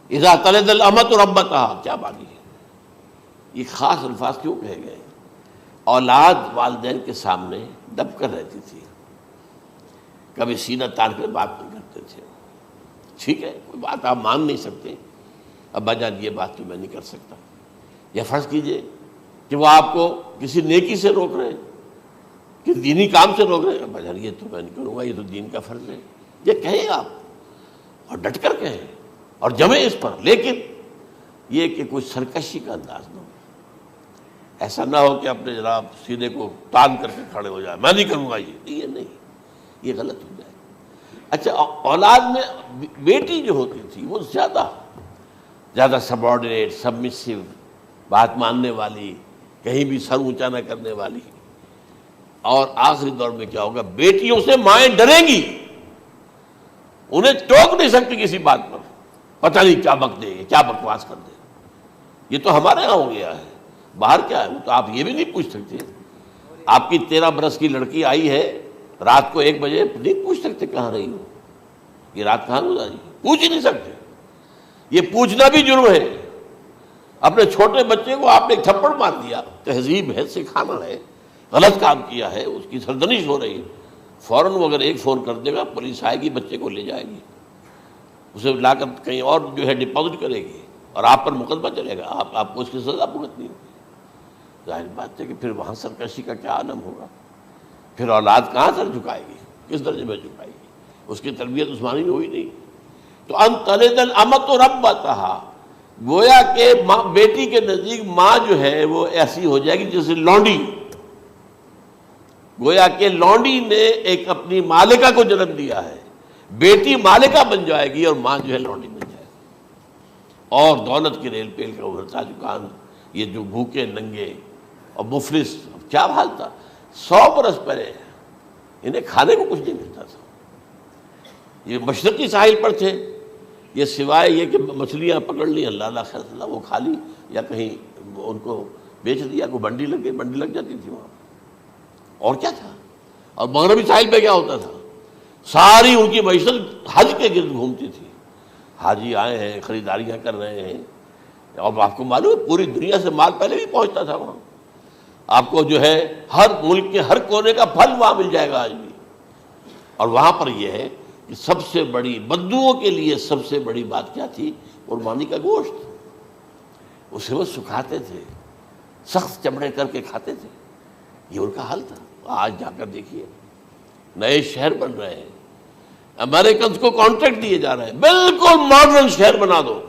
اذا تلد الامۃ ربتہا، کیا بانی ہے؟ یہ خاص الفاظ کیوں کہے گئے؟ اولاد والدین کے سامنے دب کر رہتی تھی، کبھی سینہ تان کر بات نہیں کرتے تھے. ٹھیک ہے، کوئی بات آپ مان نہیں سکتے، ابا جان یہ بات تو میں نہیں کر سکتا. یا فرض کیجئے کہ وہ آپ کو کسی نیکی سے روک رہے ہیں، کہ دینی کام سے روک رہے ہیں، ابا جان یہ تو میں نہیں کروں گا، یہ تو دین کا فرض ہے. یہ کہیں آپ، اور ڈٹ کر کہیں اور جمیں اس پر، لیکن یہ کہ کوئی سرکشی کا انداز نہ ہو. ایسا نہ ہو کہ اپنے جناب سینے کو تان کر کے کھڑے ہو جائے، میں نہیں کروں گا، یہ نہیں، یہ غلط ہو جائے. اچھا، اولاد میں بیٹی جو ہوتی تھی وہ زیادہ سبارڈینیٹ، سبمسو، بات ماننے والی، کہیں بھی سر اونچا نہ کرنے والی. اور آخری دور میں کیا ہوگا؟ بیٹیوں سے مائیں ڈریں گی، انہیں ٹوک نہیں سکتی کسی بات پر، پتہ نہیں کیا بک دے، کیا بکواس کر دے. یہ تو ہمارے ہاں ہو گیا ہے، باہر کیا ہے وہ تو آپ یہ بھی نہیں پوچھ سکتے. آپ کی 13 برس کی لڑکی آئی ہے رات کو 1 بجے، نہیں پوچھ سکتے کہاں رہی ہو، یہ رات کہاں گزاری، پوچھ ہی نہیں سکتے. یہ پوچھنا بھی جرم ہے. اپنے چھوٹے بچے کو آپ نے ایک تھپڑ مار دیا، تہذیب ہے، سکھانا ہے، غلط کام کیا ہے، اس کی سرزنش ہو رہی ہے، فوراً وہ اگر ایک فون کر دے گا پولیس آئے گی، بچے کو لے جائے گی، اسے لا کر کہیں اور جو ہے ڈپازٹ کرے گی اور آپ پر مقدمہ چلے گا، آپ کو اس کی سزا بھگتنی ہوگی. ظاہر بات ہے کہ پھر وہاں سرکشی کا کیا عالم ہوگا. پھر اولاد کہاں سر جھکائے گی، کس درجے میں جھکائے گی؟ اس کی تربیت عثمانی میں ہوئی نہیں. تو ان تلد الامۃ ربتہا، گویا کہ بیٹی کے نزدیک ماں جو ہے وہ ایسی ہو جائے گی جیسے لونڈی. گویا کہ لونڈی نے ایک اپنی مالکہ کو جنم دیا ہے، بیٹی مالکہ بن جائے گی اور ماں جو ہے لونڈی بن جائے گی، اور دولت کے ریل پیل کا ابھرتا دکان، یہ جو بھوکے ننگے اور مفلس، کیا حال تھا 100 برس پہلے، انہیں کھانے کو کچھ نہیں ملتا تھا۔ یہ مشرقی ساحل پر تھے، یہ سوائے یہ کہ مچھلیاں پکڑ لی، اللہ خیر اللہ وہ کھا لی، یا کہیں ان کو بیچ دیا، کوئی بنڈی لگ جاتی تھی وہاں، اور کیا تھا۔ اور مغربی ساحل پہ کیا ہوتا تھا، ساری ان کی معیشت حج کے گرد گھومتی تھی، حاجی آئے ہیں، خریداریاں کر رہے ہیں، اور آپ کو معلوم ہے پوری دنیا سے مال پہلے بھی پہنچتا تھا وہاں، آپ کو جو ہے ہر ملک کے ہر کونے کا پھل وہاں مل جائے گا آج بھی۔ اور وہاں پر یہ ہے کہ سب سے بڑی بدوؤں کے لیے سب سے بڑی بات کیا تھی، قربانی کا گوشت، اسے وہ سکھاتے تھے، سخت چمڑے کر کے کھاتے تھے، یہ ان کا حل تھا۔ آج جا کر دیکھیے نئے شہر بن رہے ہیں، امریکنز کو کانٹریکٹ دیے جا رہے ہیں، بالکل ماڈرن شہر بنا دو،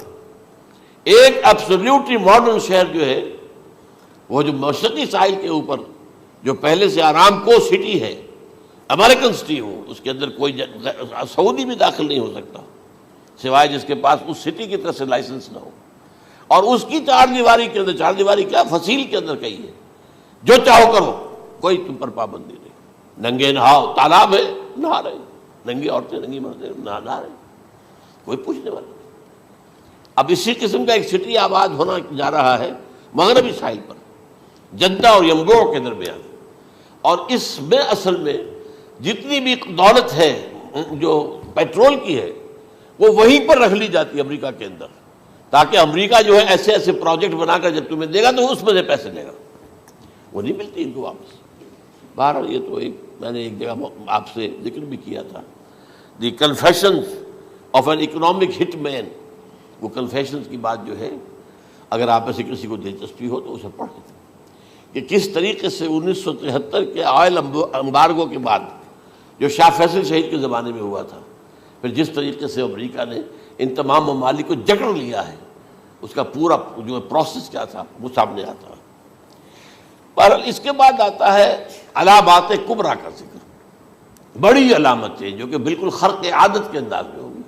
ایک ایبسلیوٹلی ماڈرن شہر جو ہے، وہ جو مشرقی ساحل کے اوپر جو پہلے سے آرام کو سٹی ہے، امریکن سٹی ہو، اس کے اندر کوئی سعودی بھی داخل نہیں ہو سکتا سوائے جس کے پاس اس سٹی کی طرف سے لائسنس نہ ہو، اور اس کی چار دیواری کے اندر، چار دیواری کیا فصیل کے اندر کہی ہے، جو چاہو کرو، کوئی تم پر پابندی نہیں، ننگے نہاؤ، تالاب ہے نہا رہے، ننگی عورتیں ننگی مردیں نہا رہے، کوئی پوچھنے والا نہیں۔ اب اسی قسم کا ایک سٹی آباد ہونا جا رہا ہے مغربی ساحل پر، جدہ اور ینبوع کے درمیان، اور اس میں اصل میں جتنی بھی دولت ہے جو پیٹرول کی ہے، وہ وہیں پر رکھ لی جاتی ہے امریکہ کے اندر، تاکہ امریکہ جو ہے ایسے ایسے پروجیکٹ بنا کر جب تمہیں دے گا تو اس میں سے پیسے دے گا، وہ نہیں ملتی ان کو واپس۔ بہرحال یہ تو ایک میں نے ایک جگہ آپ سے ذکر بھی کیا تھا، دی کنفیشنز آف این اکنامک ہٹ مین، وہ کنفیشنز کی بات جو ہے، اگر آپ میں سے کسی کو دلچسپی ہو تو اسے پڑھیں کہ کس طریقے سے 1973 کے آئل امبارگو کے بعد جو شاہ فیصل شہید کے زمانے میں ہوا تھا، پھر جس طریقے سے امریکہ نے ان تمام ممالک کو جکڑ لیا ہے، اس کا پورا جو پروسیس کیا تھا وہ سامنے آتا ہے۔ بہرحال اس کے بعد آتا ہے علامات کبریٰ کا ذکر، بڑی علامتیں جو کہ بالکل خرق عادت کے انداز میں ہوگی،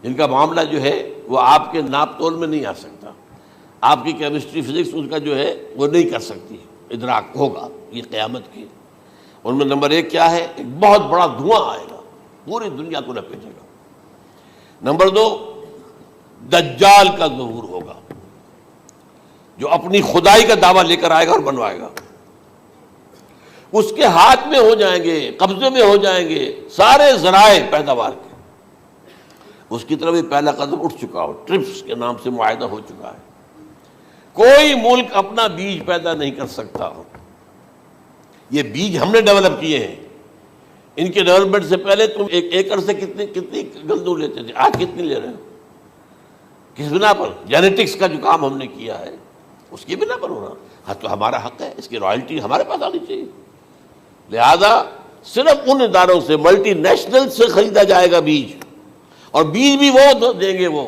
جن کا معاملہ جو ہے وہ آپ کے ناپ تول میں نہیں آ سکتا، آپ کی کیمسٹری فزکس اس کا جو ہے وہ نہیں کر سکتی، ادراک ہوگا یہ قیامت کی۔ ان میں نمبر 1 کیا ہے، ایک بہت بڑا دھواں آئے گا، پوری دنیا کو لپیٹے گا۔ نمبر 2 دجال کا ظہور ہوگا، جو اپنی خدائی کا دعویٰ لے کر آئے گا اور بنوائے گا، اس کے ہاتھ میں ہو جائیں گے، قبضے میں ہو جائیں گے سارے ذرائع پیداوار کے، اس کی طرف بھی پہلا قدم اٹھ چکا ہو، ٹرپس کے نام سے معاہدہ ہو چکا ہے، کوئی ملک اپنا بیج پیدا نہیں کر سکتا ہو، یہ بیج ہم نے ڈیولپ کیے ہیں، ان کے ڈیولپمنٹ سے پہلے تم ایک ایکڑ سے کتنی گندم لیتے تھے، آج کتنی لے رہے ہو، کس بنا پر؟ جینیٹکس کا جو کام ہم نے کیا ہے اس کی بنا پر ہو رہا، ہاں تو ہمارا حق ہے، اس کی رائلٹی ہمارے پاس آنی چاہیے، لہذا صرف ان اداروں سے، ملٹی نیشنل سے خریدا جائے گا بیج، اور بیج بھی وہ دیں گے وہ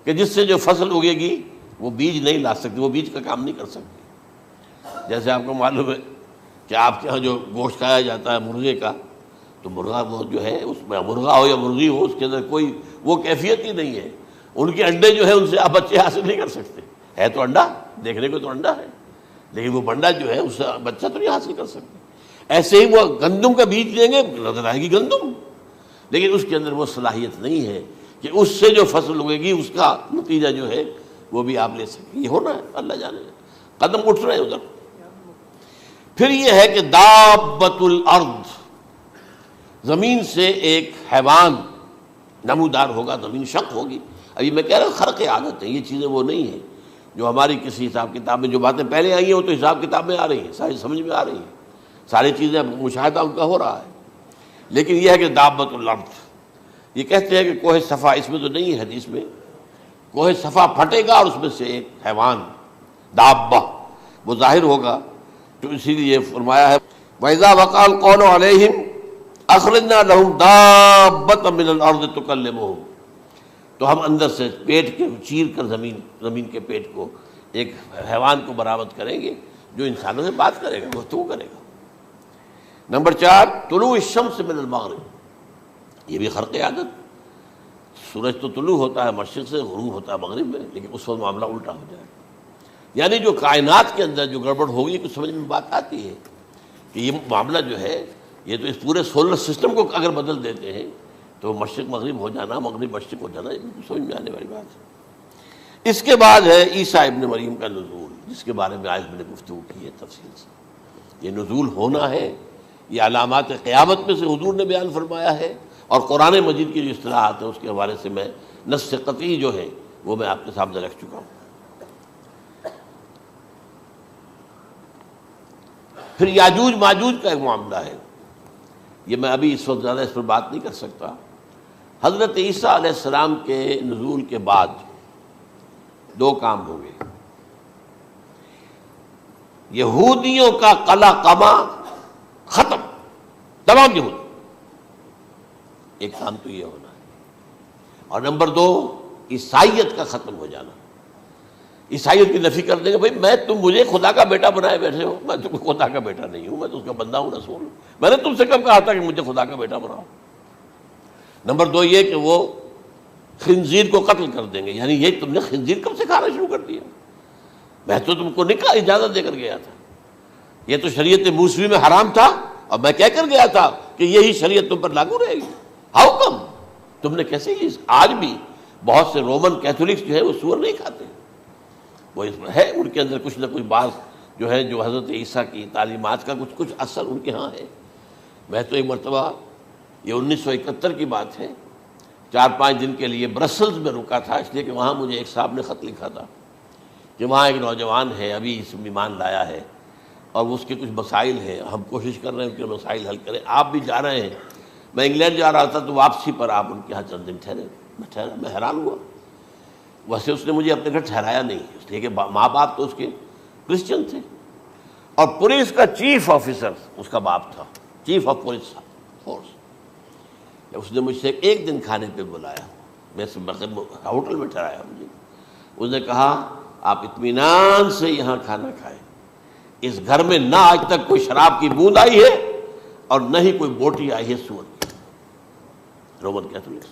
کہ جس سے جو فصل اگے گی وہ بیج نہیں لا سکتی، وہ بیج کا کام نہیں کر سکتی۔ جیسے آپ کو معلوم ہے کہ آپ کے ہاں جو گوشت کھایا جاتا ہے مرغے کا، تو مرغا وہ جو ہے اس میں مرغا ہو یا مرغی ہو، اس کے اندر کوئی وہ کیفیت ہی نہیں ہے، ان کے انڈے جو ہے ان سے آپ بچے حاصل نہیں کر سکتے، ہے تو انڈا، دیکھنے کو تو انڈا ہے، لیکن وہ بنڈا جو ہے اس سے بچہ تو نہیں حاصل کر سکتے۔ ایسے ہی وہ گندم کا بیج لیں گے، نظر آئے گی گندم، لیکن اس کے اندر وہ صلاحیت نہیں ہے کہ اس سے جو فصل اگے گی اس کا نتیجہ جو ہے وہ بھی آپ لے سکیں، یہ ہونا ہے، اللہ جانے، قدم اٹھ رہے ہیں ادھر۔ پھر یہ ہے کہ دابۃ الارض، زمین سے ایک حیوان نمودار ہوگا، زمین شق ہوگی۔ ابھی میں کہہ رہا ہوں خرق عادت ہے، یہ چیزیں وہ نہیں ہیں جو ہماری کسی حساب کتاب میں جو باتیں پہلے آئی ہیں وہ تو حساب کتاب میں آ رہی ہیں، ساری سمجھ میں آ رہی ہیں، ساری چیزیں مشاہدہ ان کا ہو رہا ہے، لیکن یہ ہے کہ دابۃ الارض، یہ کہتے ہیں کہ کوہ صفا، اس میں تو نہیں ہے حدیث میں، کوہ صفا پھٹے گا اور اس میں سے ایک حیوان دابہ وہ ظاہر ہوگا، تو اسی لیے فرمایا ہے وَإِذَا وَقَعَ الْقَوْلُ عَلَيْهِمْ أَخْرَجْنَا لَهُمْ دَابَّةً مِّنَ الْأَرْضِ تُكَلِّمُهُمْ، تو ہم اندر سے پیٹ کے چیر کر زمین کے پیٹ کو ایک حیوان کو برآمد کریں گے جو انسانوں سے بات کرے گا، گفتگو کرے گا۔ نمبر 4 طلوع الشمس من المغرب، یہ بھی خرق عادت، سورج تو طلوع ہوتا ہے مشرق سے، غروب ہوتا ہے مغرب میں، لیکن اس وقت معاملہ الٹا ہو جائے، یعنی جو کائنات کے اندر جو گڑبڑ ہوگی کچھ سمجھ میں بات آتی ہے کہ یہ معاملہ جو ہے یہ تو اس پورے سولر سسٹم کو اگر بدل دیتے ہیں تو مشرق مغرب ہو جانا، مغرب مشرق ہو جانا، یہ بالکل سمجھ میں آنے والی بات ہے۔ اس کے بعد ہے عیسیٰ ابن مریم کا نزول، جس کے بارے میں آج میں نے گفتگو کی ہے تفصیل سے۔ یہ نزول ہونا ہے، یہ علامات قیامت میں سے حضور نے بیان فرمایا ہے، اور قرآن مجید کی جو اصطلاحات ہیں اس کے حوالے سے میں نص قطعی جو ہے وہ میں آپ کے سامنے رکھ چکا ہوں۔ پھر یاجوج ماجوج کا ایک معاملہ ہے، یہ میں ابھی اس وقت زیادہ اس پر بات نہیں کر سکتا۔ حضرت عیسیٰ علیہ السلام کے نزول کے بعد 2 کام ہوں گے، یہودیوں کا قلع قمع ختم، تمام یہود، ایک کام تو یہ ہونا ہے، اور نمبر 2 عیسائیت کا ختم ہو جانا۔ عیسائیت کی نفی کر دیں گے، بھائی تم مجھے خدا کا بیٹا بنائے بیٹھے ہو، میں تم خدا کا بیٹا نہیں ہوں، میں تو اس کا بندہ ہوں، رسول ہوں، میں نے تم سے کب کہا تھا کہ مجھے خدا کا بیٹا بناؤ۔ نمبر 2 یہ کہ وہ خنزیر کو قتل کر دیں گے، یعنی یہ تم نے خنزیر کب سے کھانا شروع کر دیا، میں تو تم کو نکاح اجازت دے کر گیا تھا، یہ تو شریعت موسوی میں حرام تھا، اور میں کہہ کر گیا تھا کہ یہی شریعت تم پر لاگو رہے گی، ہاؤ کم تم نے کیسے یہ؟ آج بھی بہت سے رومن کیتھولکس جو ہے وہ سور نہیں کھاتے، وہ اس میں ہے ان کے اندر کچھ نہ کچھ بات جو ہے جو حضرت عیسیٰ کی تعلیمات کا کچھ اثر ان کے ہاں ہے۔ میں تو ایک مرتبہ، یہ 1971 کی بات ہے، 4-5 دن کے لیے برسلز میں رکا تھا، اس لیے کہ وہاں مجھے ایک صاحب نے خط لکھا تھا کہ وہاں ایک نوجوان ہے، ابھی اس میں ایمان لایا ہے، اور اس کے کچھ مسائل ہیں، ہم کوشش کر رہے ہیں ان کے مسائل حل کریں، آپ بھی جا رہے ہیں۔ میں انگلینڈ جا رہا تھا تو واپسی پر آپ ان کے یہاں چند دن ٹھہرے، میں حیران ہوا، ویسے اس نے مجھے اپنے گھر ٹھہرایا نہیں، اس لیے کہ ماں باپ تو اس کے کرسچن تھے، اور پولیس کا چیف آفیسر اس کا باپ تھا، چیف آف پولیس فورس۔ اس نے مجھ سے ایک دن کھانے پہ بلایا، میں ہوٹل میں ٹھہرایا مجھے، اس نے کہا آپ اطمینان سے یہاں کھانا کھائیں، اس گھر میں نہ آج تک کوئی شراب کی بوند آئی ہے اور نہ ہی کوئی بوٹی آئی ہے سور کی۔ رومن کیتھولکس،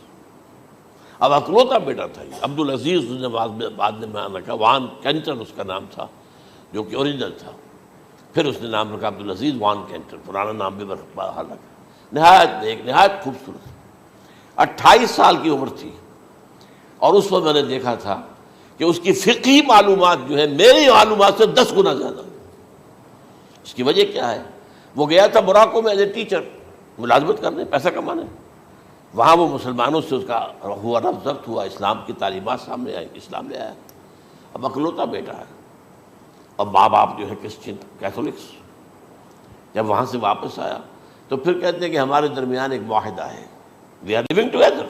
اب اکلوتا بیٹا تھا یہ عبدالعزیز، اس نے بعد میں نام رکھا، وان کینٹر اس کا نام تھا جو کہ اوریجنل تھا، پھر اس نے نام رکھا عبدالعزیز وان کینٹر، پرانا نام بھی بہرحال رکھا۔ نہایت ایک نہایت خوبصورت، 28 سال کی عمر تھی، اور اس وقت میں نے دیکھا تھا کہ اس کی فقہی معلومات جو ہے میری معلومات سے 10 گنا زیادہ۔ اس کی وجہ کیا ہے؟ وہ گیا تھا موراکو میں ایز اے ٹیچر ملازمت کرنے، پیسہ کمانے، وہاں وہ مسلمانوں سے اس کا ہوا ربط ضبط ہوا، اسلام کی تعلیمات سامنے آئی، اسلام لے آیا۔ اب اکلوتا بیٹا ہے، اور ماں باپ جو ہے کرسچن کیتھولکس۔ جب وہاں سے واپس آیا تو پھر کہتے ہیں کہ ہمارے درمیان ایک معاہدہ ہے، وی آر لیونگ ٹوگیدر،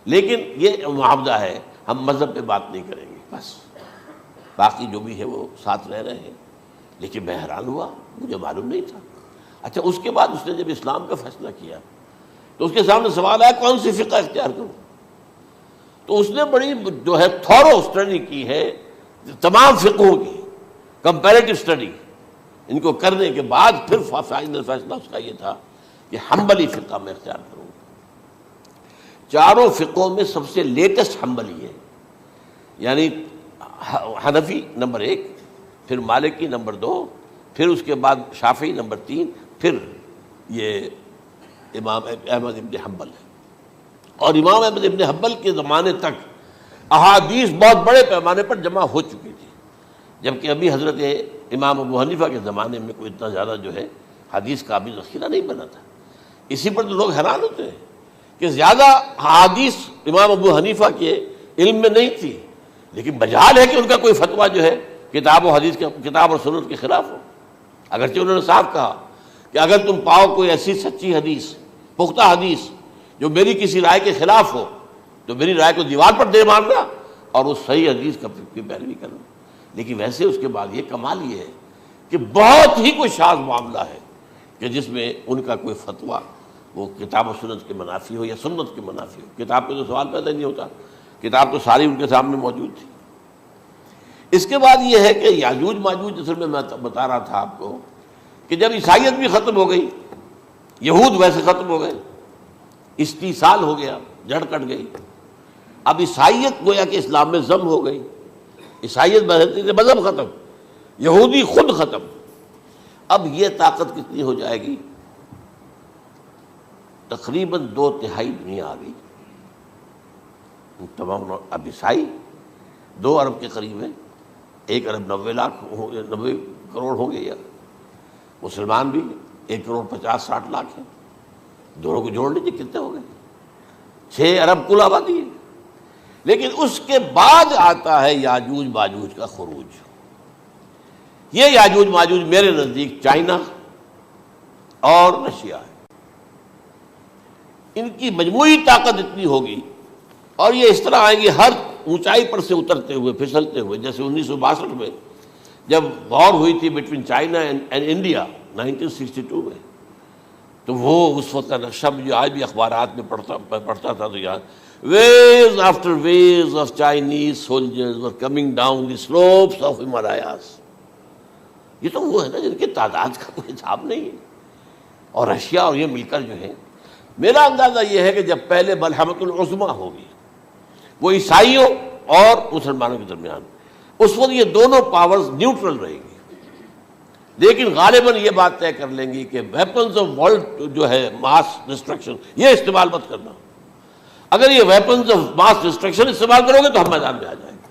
لیکن یہ معاہدہ ہے ہم مذہب پہ بات نہیں کریں گے، بس باقی جو بھی ہے وہ ساتھ رہ رہے ہیں۔ لیکن میں حیران ہوا، مجھے معلوم نہیں تھا۔ اچھا، اس کے بعد اس نے جب اسلام کا فیصلہ کیا تو اس کے سامنے سوال آیا کون سی فقہ اختیار کروں؟ تو اس نے بڑی جو ہے تھورو اسٹڈی کی ہے تمام فقہوں کی، کمپیریٹو اسٹڈی، ان کو کرنے کے بعد پھر فائنل فیصلہ اس کا یہ تھا کہ حنبلی فقہ میں اختیار کروں۔ چاروں فقہوں میں سب سے لیٹسٹ حنبلی ہے، یعنی حنفی نمبر 1، پھر مالکی نمبر 2، پھر اس کے بعد شافعی نمبر 3، پھر یہ امام احمد ابن حنبل ہے۔ اور امام احمد ابن حنبل کے زمانے تک احادیث بہت بڑے پیمانے پر جمع ہو چکی تھی، جبکہ ابھی حضرت امام ابو حنیفہ کے زمانے میں کوئی اتنا زیادہ جو ہے حدیث کا بھی ذخیرہ نہیں بنا تھا۔ اسی پر تو لوگ حیران ہوتے ہیں کہ زیادہ حدیث امام ابو حنیفہ کے علم میں نہیں تھی، لیکن مجال ہے کہ ان کا کوئی فتویٰ جو ہے کتاب و حدیث کے، کتاب اور سنت کے خلاف ہو، اگرچہ انہوں نے صاف کہا کہ اگر تم پاؤ کوئی ایسی سچی حدیث، پختہ حدیث جو میری کسی رائے کے خلاف ہو تو میری رائے کو دیوار پر دے مارنا اور اس صحیح حدیث کی پیروی کرنا۔ لیکن ویسے اس کے بعد یہ کمال یہ ہے کہ بہت ہی کوئی شاذ معاملہ ہے کہ جس میں ان کا کوئی فتویٰ وہ کتاب و سنت کے منافی ہو یا سنت کے منافی ہو۔ کتاب پہ تو سوال پیدا نہیں ہوتا، کتاب تو ساری ان کے سامنے موجود تھی۔ اس کے بعد یہ ہے کہ یاجوج ماجوج، اصل میں بتا رہا تھا آپ کو کہ جب عیسائیت بھی ختم ہو گئی یہود ویسے ختم ہو گئے، استیصال ہو گیا، جڑ کٹ گئی. اب عیسائیت گویا کہ اسلام میں ضم ہو گئی. عیسائیت مذہب ختم، یہودی خود ختم. اب یہ طاقت کتنی ہو جائے گی؟ تقریباً 2/3 دنیا آ گئی. تمام اب عیسائی 2 ارب کے قریب ہیں، 1 ارب 90 کروڑ ہوں گے، یا مسلمان بھی 1 کروڑ 50-60 لاکھ ہیں. دونوں کو جوڑ لیجیے کتنے ہو گئے؟ 6 ارب کل آبادی ہے. لیکن اس کے بعد آتا ہے یاجوج ماجوج کا خروج. یہ یاجوج ماجوج میرے نزدیک چائنا اور رشیا ہے. ان کی مجموعی طاقت اتنی ہوگی، اور یہ اس طرح آئیں گے ہر اونچائی پر سے اترتے ہوئے، پھسلتے ہوئے. جیسے 1962 میں جب وار ہوئی تھی بٹوین چائنا اینڈ انڈیا 1962 میں، تو وہ اس وقت کا نقشہ جو آج بھی اخبارات میں پڑھتا تھا تو یاد، waves after waves of Chinese soldiers were coming down the slopes of Himalayas. یہ تو وہ ہے نا جن کی تعداد کا کوئی حساب نہیں ہے. اور رشیا اور یہ مل کر جو ہے، میرا اندازہ یہ ہے کہ جب پہلے ملحمۃ العظمیٰ ہوگی وہ عیسائیوں اور مسلمانوں کے درمیان، اس وقت یہ دونوں پاورز نیوٹرل رہیں گی. لیکن غالباً یہ بات طے کر لیں گی کہ ویپنز آف ورلڈ جو ہے ماس ڈسٹرکشن، یہ استعمال مت کرنا. اگر یہ ویپنز آف ماس ڈسٹرکشن استعمال کرو گے تو ہم میدان میں آ جائیں گے.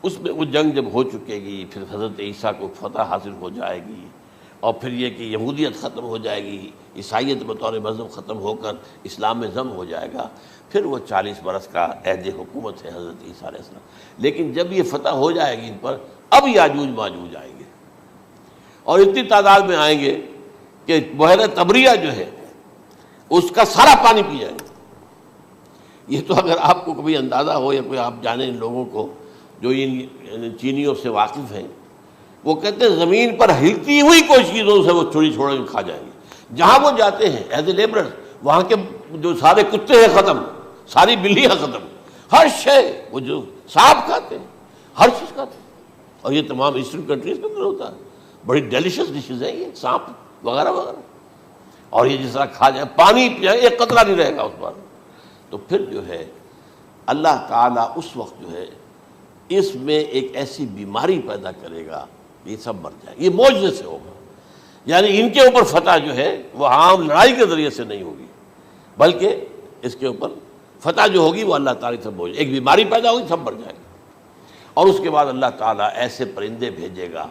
اس میں وہ جنگ جب ہو چکے گی، پھر حضرت عیسیٰ کو فتح حاصل ہو جائے گی، اور پھر یہ کہ یہودیت ختم ہو جائے گی، عیسائیت بطور مذہب ختم ہو کر اسلام میں ضم ہو جائے گا. پھر وہ 40 برس کا عہد حکومت ہے حضرت عیسیٰ علیہ السلام. لیکن جب یہ فتح ہو جائے گی ان پر، اب یاجوج ماجوج آئیں گے، اور اتنی تعداد میں آئیں گے کہ بحیرہ طبریہ جو ہے اس کا سارا پانی پی جائیں گے. یہ تو اگر آپ کو کبھی اندازہ ہو یا کوئی آپ جانیں ان لوگوں کو جو ان چینیوں سے واقف ہیں، وہ کہتے ہیں زمین پر ہلتی ہوئی کوئی چیزوں سے وہ چھوڑی چھوڑ کے کھا جائیں گے. جہاں وہ جاتے ہیں ایز اے لیبرر، وہاں کے جو سارے کتے ہیں ختم، ساری بلیاں ختم، ہر شے، وہ جو سانپ کھاتے ہیں، ہر چیز کھاتے ہیں. اور یہ تمام ایسٹرن کنٹریز کے اندر ہوتا ہے. بڑی ڈیلیشس ڈشز ہیں یہ سانپ وغیرہ وغیرہ. اور یہ جس طرح کھا جائے، پانی پی جائے، ایک قطرہ نہیں رہے گا اس پر. تو پھر جو ہے اللہ تعالیٰ اس وقت جو ہے اس میں ایک ایسی بیماری پیدا کرے گا، یہ سب مر جائے. یہ معجزے سے ہوگا. یعنی ان کے اوپر فتح جو ہے وہ عام لڑائی کے ذریعے سے نہیں ہوگی، بلکہ اس کے اوپر فتح جو ہوگی وہ اللہ تعالیٰ سے ہوگی. ایک بیماری پیدا ہوگی، سب مر جائے گا. اور اس کے بعد اللہ تعالیٰ ایسے پرندے بھیجے گا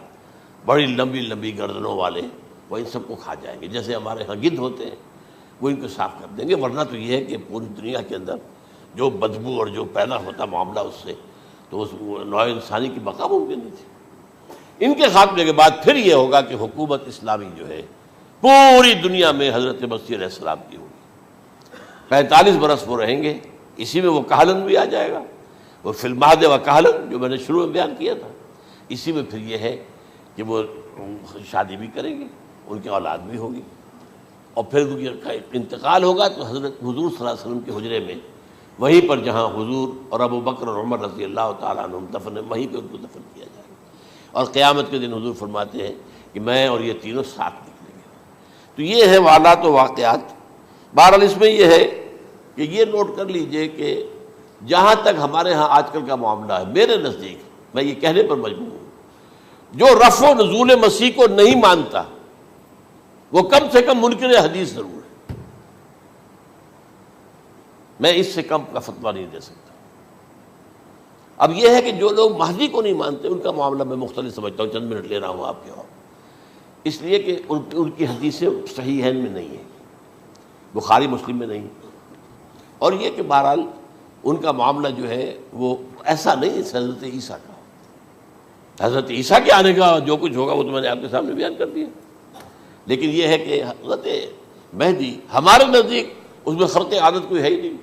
بڑی لمبی لمبی گردنوں والے، وہ ان سب کو کھا جائیں گے. جیسے ہمارے ہاں گدھ ہوتے ہیں، وہ ان کو صاف کر دیں گے. ورنہ تو یہ ہے کہ پوری دنیا کے اندر جو بدبو اور جو پیدا ہوتا معاملہ اس سے، تو اس نوع انسانی کی بقا ممکن نہیں تھی. ان کے خاتمے کے بعد پھر یہ ہوگا کہ حکومت اسلامی جو ہے پوری دنیا میں حضرت مسیح علیہ السلام کی ہوگی. 45 برس وہ رہیں گے. اسی میں وہ کہلن بھی آ جائے گا، وہ فی المہد و کہلن جو میں نے شروع میں بیان کیا تھا. اسی میں پھر یہ ہے کہ وہ شادی بھی کریں گے، ان کی اولاد بھی ہوگی، اور پھر ان کا انتقال ہوگا تو حضرت حضور صلی اللہ علیہ وسلم کے حجرے میں، وہیں پر جہاں حضور اور ابو بکر اور عمر رضی اللہ تعالیٰ عنہم دفن ہیں، وہیں پہ ان کو دفن کیا جائے گا. اور قیامت کے دن حضور فرماتے ہیں کہ میں اور یہ تینوں ساتھ نکلیں گے. تو یہ ہے والات و واقعات. بہرحال اس میں یہ ہے کہ یہ نوٹ کر لیجئے کہ جہاں تک ہمارے ہاں آج کل کا معاملہ ہے، میرے نزدیک میں یہ کہنے پر مجبور ہوں، جو رفع و نزول مسیح کو نہیں مانتا وہ کم سے کم منکر حدیث ضرور ہے. میں اس سے کم کا فتویٰ نہیں دے سکتا. اب یہ ہے کہ جو لوگ مہدی کو نہیں مانتے ان کا معاملہ میں مختلف سمجھتا ہوں. چند منٹ لے رہا ہوں آپ کے، اور اس لیے کہ ان کی حدیثیں صحیحین میں نہیں ہیں، بخاری مسلم میں نہیں. اور یہ کہ بہرحال ان کا معاملہ جو ہے وہ ایسا نہیں ہے حضرت عیسیٰ کا. حضرت عیسیٰ کے آنے کا جو کچھ ہوگا وہ تو میں نے آپ کے سامنے بیان کر دیا. لیکن یہ ہے کہ حضرت مہدی ہمارے نزدیک اس میں خرق عادت کوئی ہے ہی نہیں.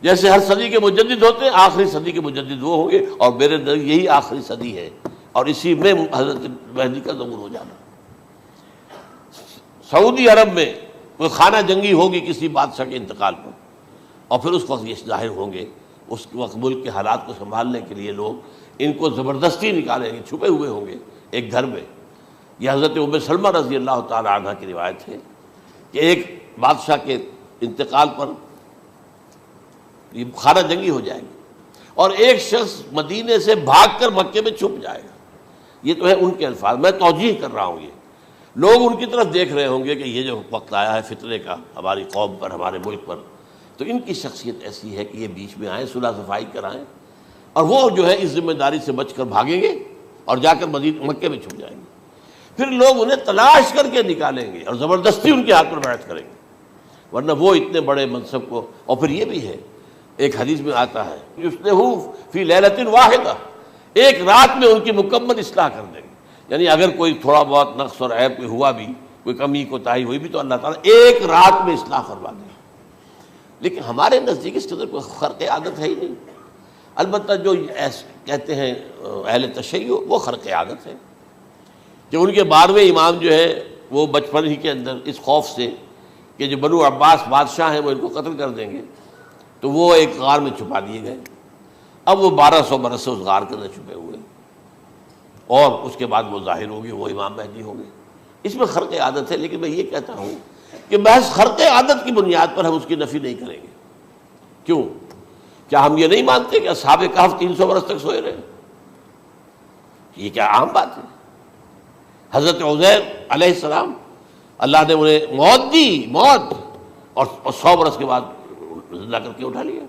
جیسے ہر صدی کے مجدد ہوتے ہیں، آخری صدی کے مجدد وہ ہوں گے، اور میرے نزدیک یہی آخری صدی ہے، اور اسی میں حضرت مہدی کا ظہور ہو جانا. سعودی عرب میں کوئی خانہ جنگی ہوگی کسی بادشاہ کے انتقال پر، اور پھر اس وقت یہ ظاہر ہوں گے. اس وقت ملک کے حالات کو سنبھالنے کے لیے لوگ ان کو زبردستی نکالیں گے، چھپے ہوئے ہوں گے ایک گھر میں. یہ حضرت ام سلمہ رضی اللہ تعالی عنہ کی روایت ہے کہ ایک بادشاہ کے انتقال پر یہ خانہ جنگی ہو جائے گی اور ایک شخص مدینے سے بھاگ کر مکے میں چھپ جائے گا. یہ تو ہے ان کے الفاظ، میں توجیہ کر رہا ہوں. یہ لوگ ان کی طرف دیکھ رہے ہوں گے کہ یہ جو وقت آیا ہے فتنے کا ہماری قوم پر، ہمارے ملک پر، تو ان کی شخصیت ایسی ہے کہ یہ بیچ میں آئیں، صلح صفائی کرائیں، اور وہ جو ہے اس ذمہ داری سے بچ کر بھاگیں گے اور جا کر مکے میں چھپ جائیں گے. پھر لوگ انہیں تلاش کر کے نکالیں گے اور زبردستی ان کے ہاتھ پر بیعت کریں گے، ورنہ وہ اتنے بڑے منصب کو. اور پھر یہ بھی ہے، ایک حدیث میں آتا ہے یصلحوا فی لیلۃ واحدہ، ایک رات میں ان کی مکمل اصلاح کر دیں گے. یعنی اگر کوئی تھوڑا بہت نقص اور عیب کوئی ہوا بھی، کوئی کمی کوتاہی ہوئی بھی، تو اللہ تعالیٰ ایک رات میں اصلاح کروا دیں گے. لیکن ہمارے نزدیک اس کے اندر کوئی خرق عادت ہے ہی نہیں. البتہ جو کہتے ہیں اہل تشیع، وہ خرق عادت ہے کہ ان کے 12ویں امام جو ہے وہ بچپن ہی کے اندر اس خوف سے کہ جو بنو عباس بادشاہ ہیں وہ ان کو قتل کر دیں گے، تو وہ ایک غار میں چھپا دیے گئے. اب وہ 1200 برس سے اس غار کے اندر چھپے ہوئے، اور اس کے بعد وہ ظاہر ہوگی، وہ امام مہدی ہوں گے. اس میں خرق عادت ہے، لیکن میں یہ کہتا ہوں کہ محض خرق عادت کی بنیاد پر ہم اس کی نفی نہیں کریں گے. کیوں؟ کیا ہم یہ نہیں مانتے کہ اصحاب کہف 300 برس تک سوئے رہے؟ یہ کیا عام بات ہے؟ حضرت عزیر علیہ السلام، اللہ نے انہیں موت دی، موت، اور 100 برس کے بعد زندہ کر کے اٹھا لیا.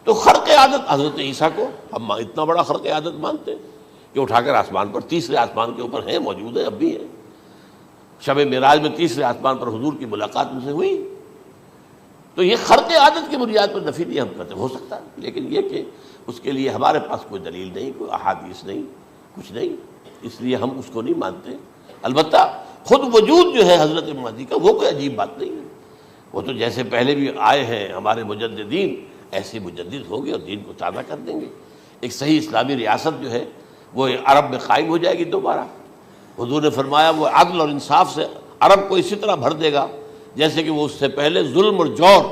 تو خرق عادت حضرت عیسیٰ کو ہم اتنا بڑا خرق عادت مانتے ہیں کہ اٹھا کر آسمان پر، تیسرے آسمان کے اوپر ہیں، موجود ہیں، اب بھی ہیں. شب معراج میں تیسرے آسمان پر حضور کی ملاقات ان سے ہوئی. تو یہ خرق عادت کی بنیاد پر نفی نہیں ہم کرتے. ہو سکتا ہے، لیکن یہ کہ اس کے لیے ہمارے پاس کوئی دلیل نہیں، کوئی احادیث نہیں، کچھ نہیں، اس لیے ہم اس کو نہیں مانتے. البتہ خود وجود جو ہے حضرت مہدی کا، وہ کوئی عجیب بات نہیں ہے. وہ تو جیسے پہلے بھی آئے ہیں ہمارے مجددین، ایسے مجدد ہوں گے اور دین کو تازہ کر دیں گے. ایک صحیح اسلامی ریاست جو ہے وہ عرب میں قائم ہو جائے گی دوبارہ. حضور نے فرمایا وہ عدل اور انصاف سے عرب کو اسی طرح بھر دے گا جیسے کہ وہ اس سے پہلے ظلم اور جور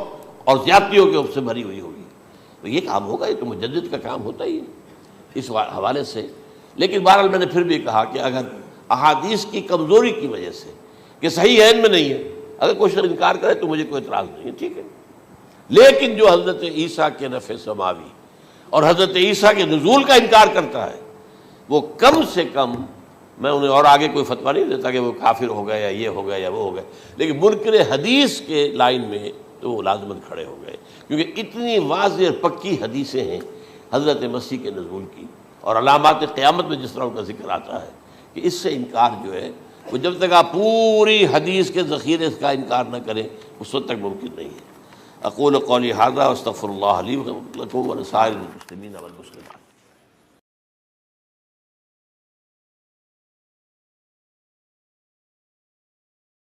اور زیادتیوں کے سے بھری ہوئی ہوگی. تو یہ کام ہوگا، یہ تو مجدد کا کام ہوتا ہی ہے اس حوالے سے. لیکن بہرحال میں نے پھر بھی کہا کہ اگر احادیث کی کمزوری کی وجہ سے کہ صحیح عین میں نہیں ہے، اگر کوئی شخص انکار کرے تو مجھے کوئی اعتراض نہیں ہے، ٹھیک ہے. لیکن جو حضرت عیسیٰ کے نفع سماوی اور حضرت عیسیٰ کے نزول کا انکار کرتا ہے، وہ کم سے کم، میں انہیں اور آگے کوئی فتویٰ نہیں دیتا کہ وہ کافر ہو گئے یا یہ ہو گئے یا وہ ہو گئے، لیکن منکر حدیث کے لائن میں تو وہ لازماً کھڑے ہو گئے، کیونکہ اتنی واضح اور پکی حدیثیں ہیں حضرت مسیح کے نزول کی، اور علامات قیامت میں جس طرح ان کا ذکر آتا ہے کہ اس سے انکار جو ہے وہ جب تک آپ پوری حدیث کے ذخیرے کا انکار نہ کریں اس وقت تک ممکن نہیں ہے. اقول قولی ھذا واستغفر اللہ لی ولکم ولسائر المسلمین والمسلمات.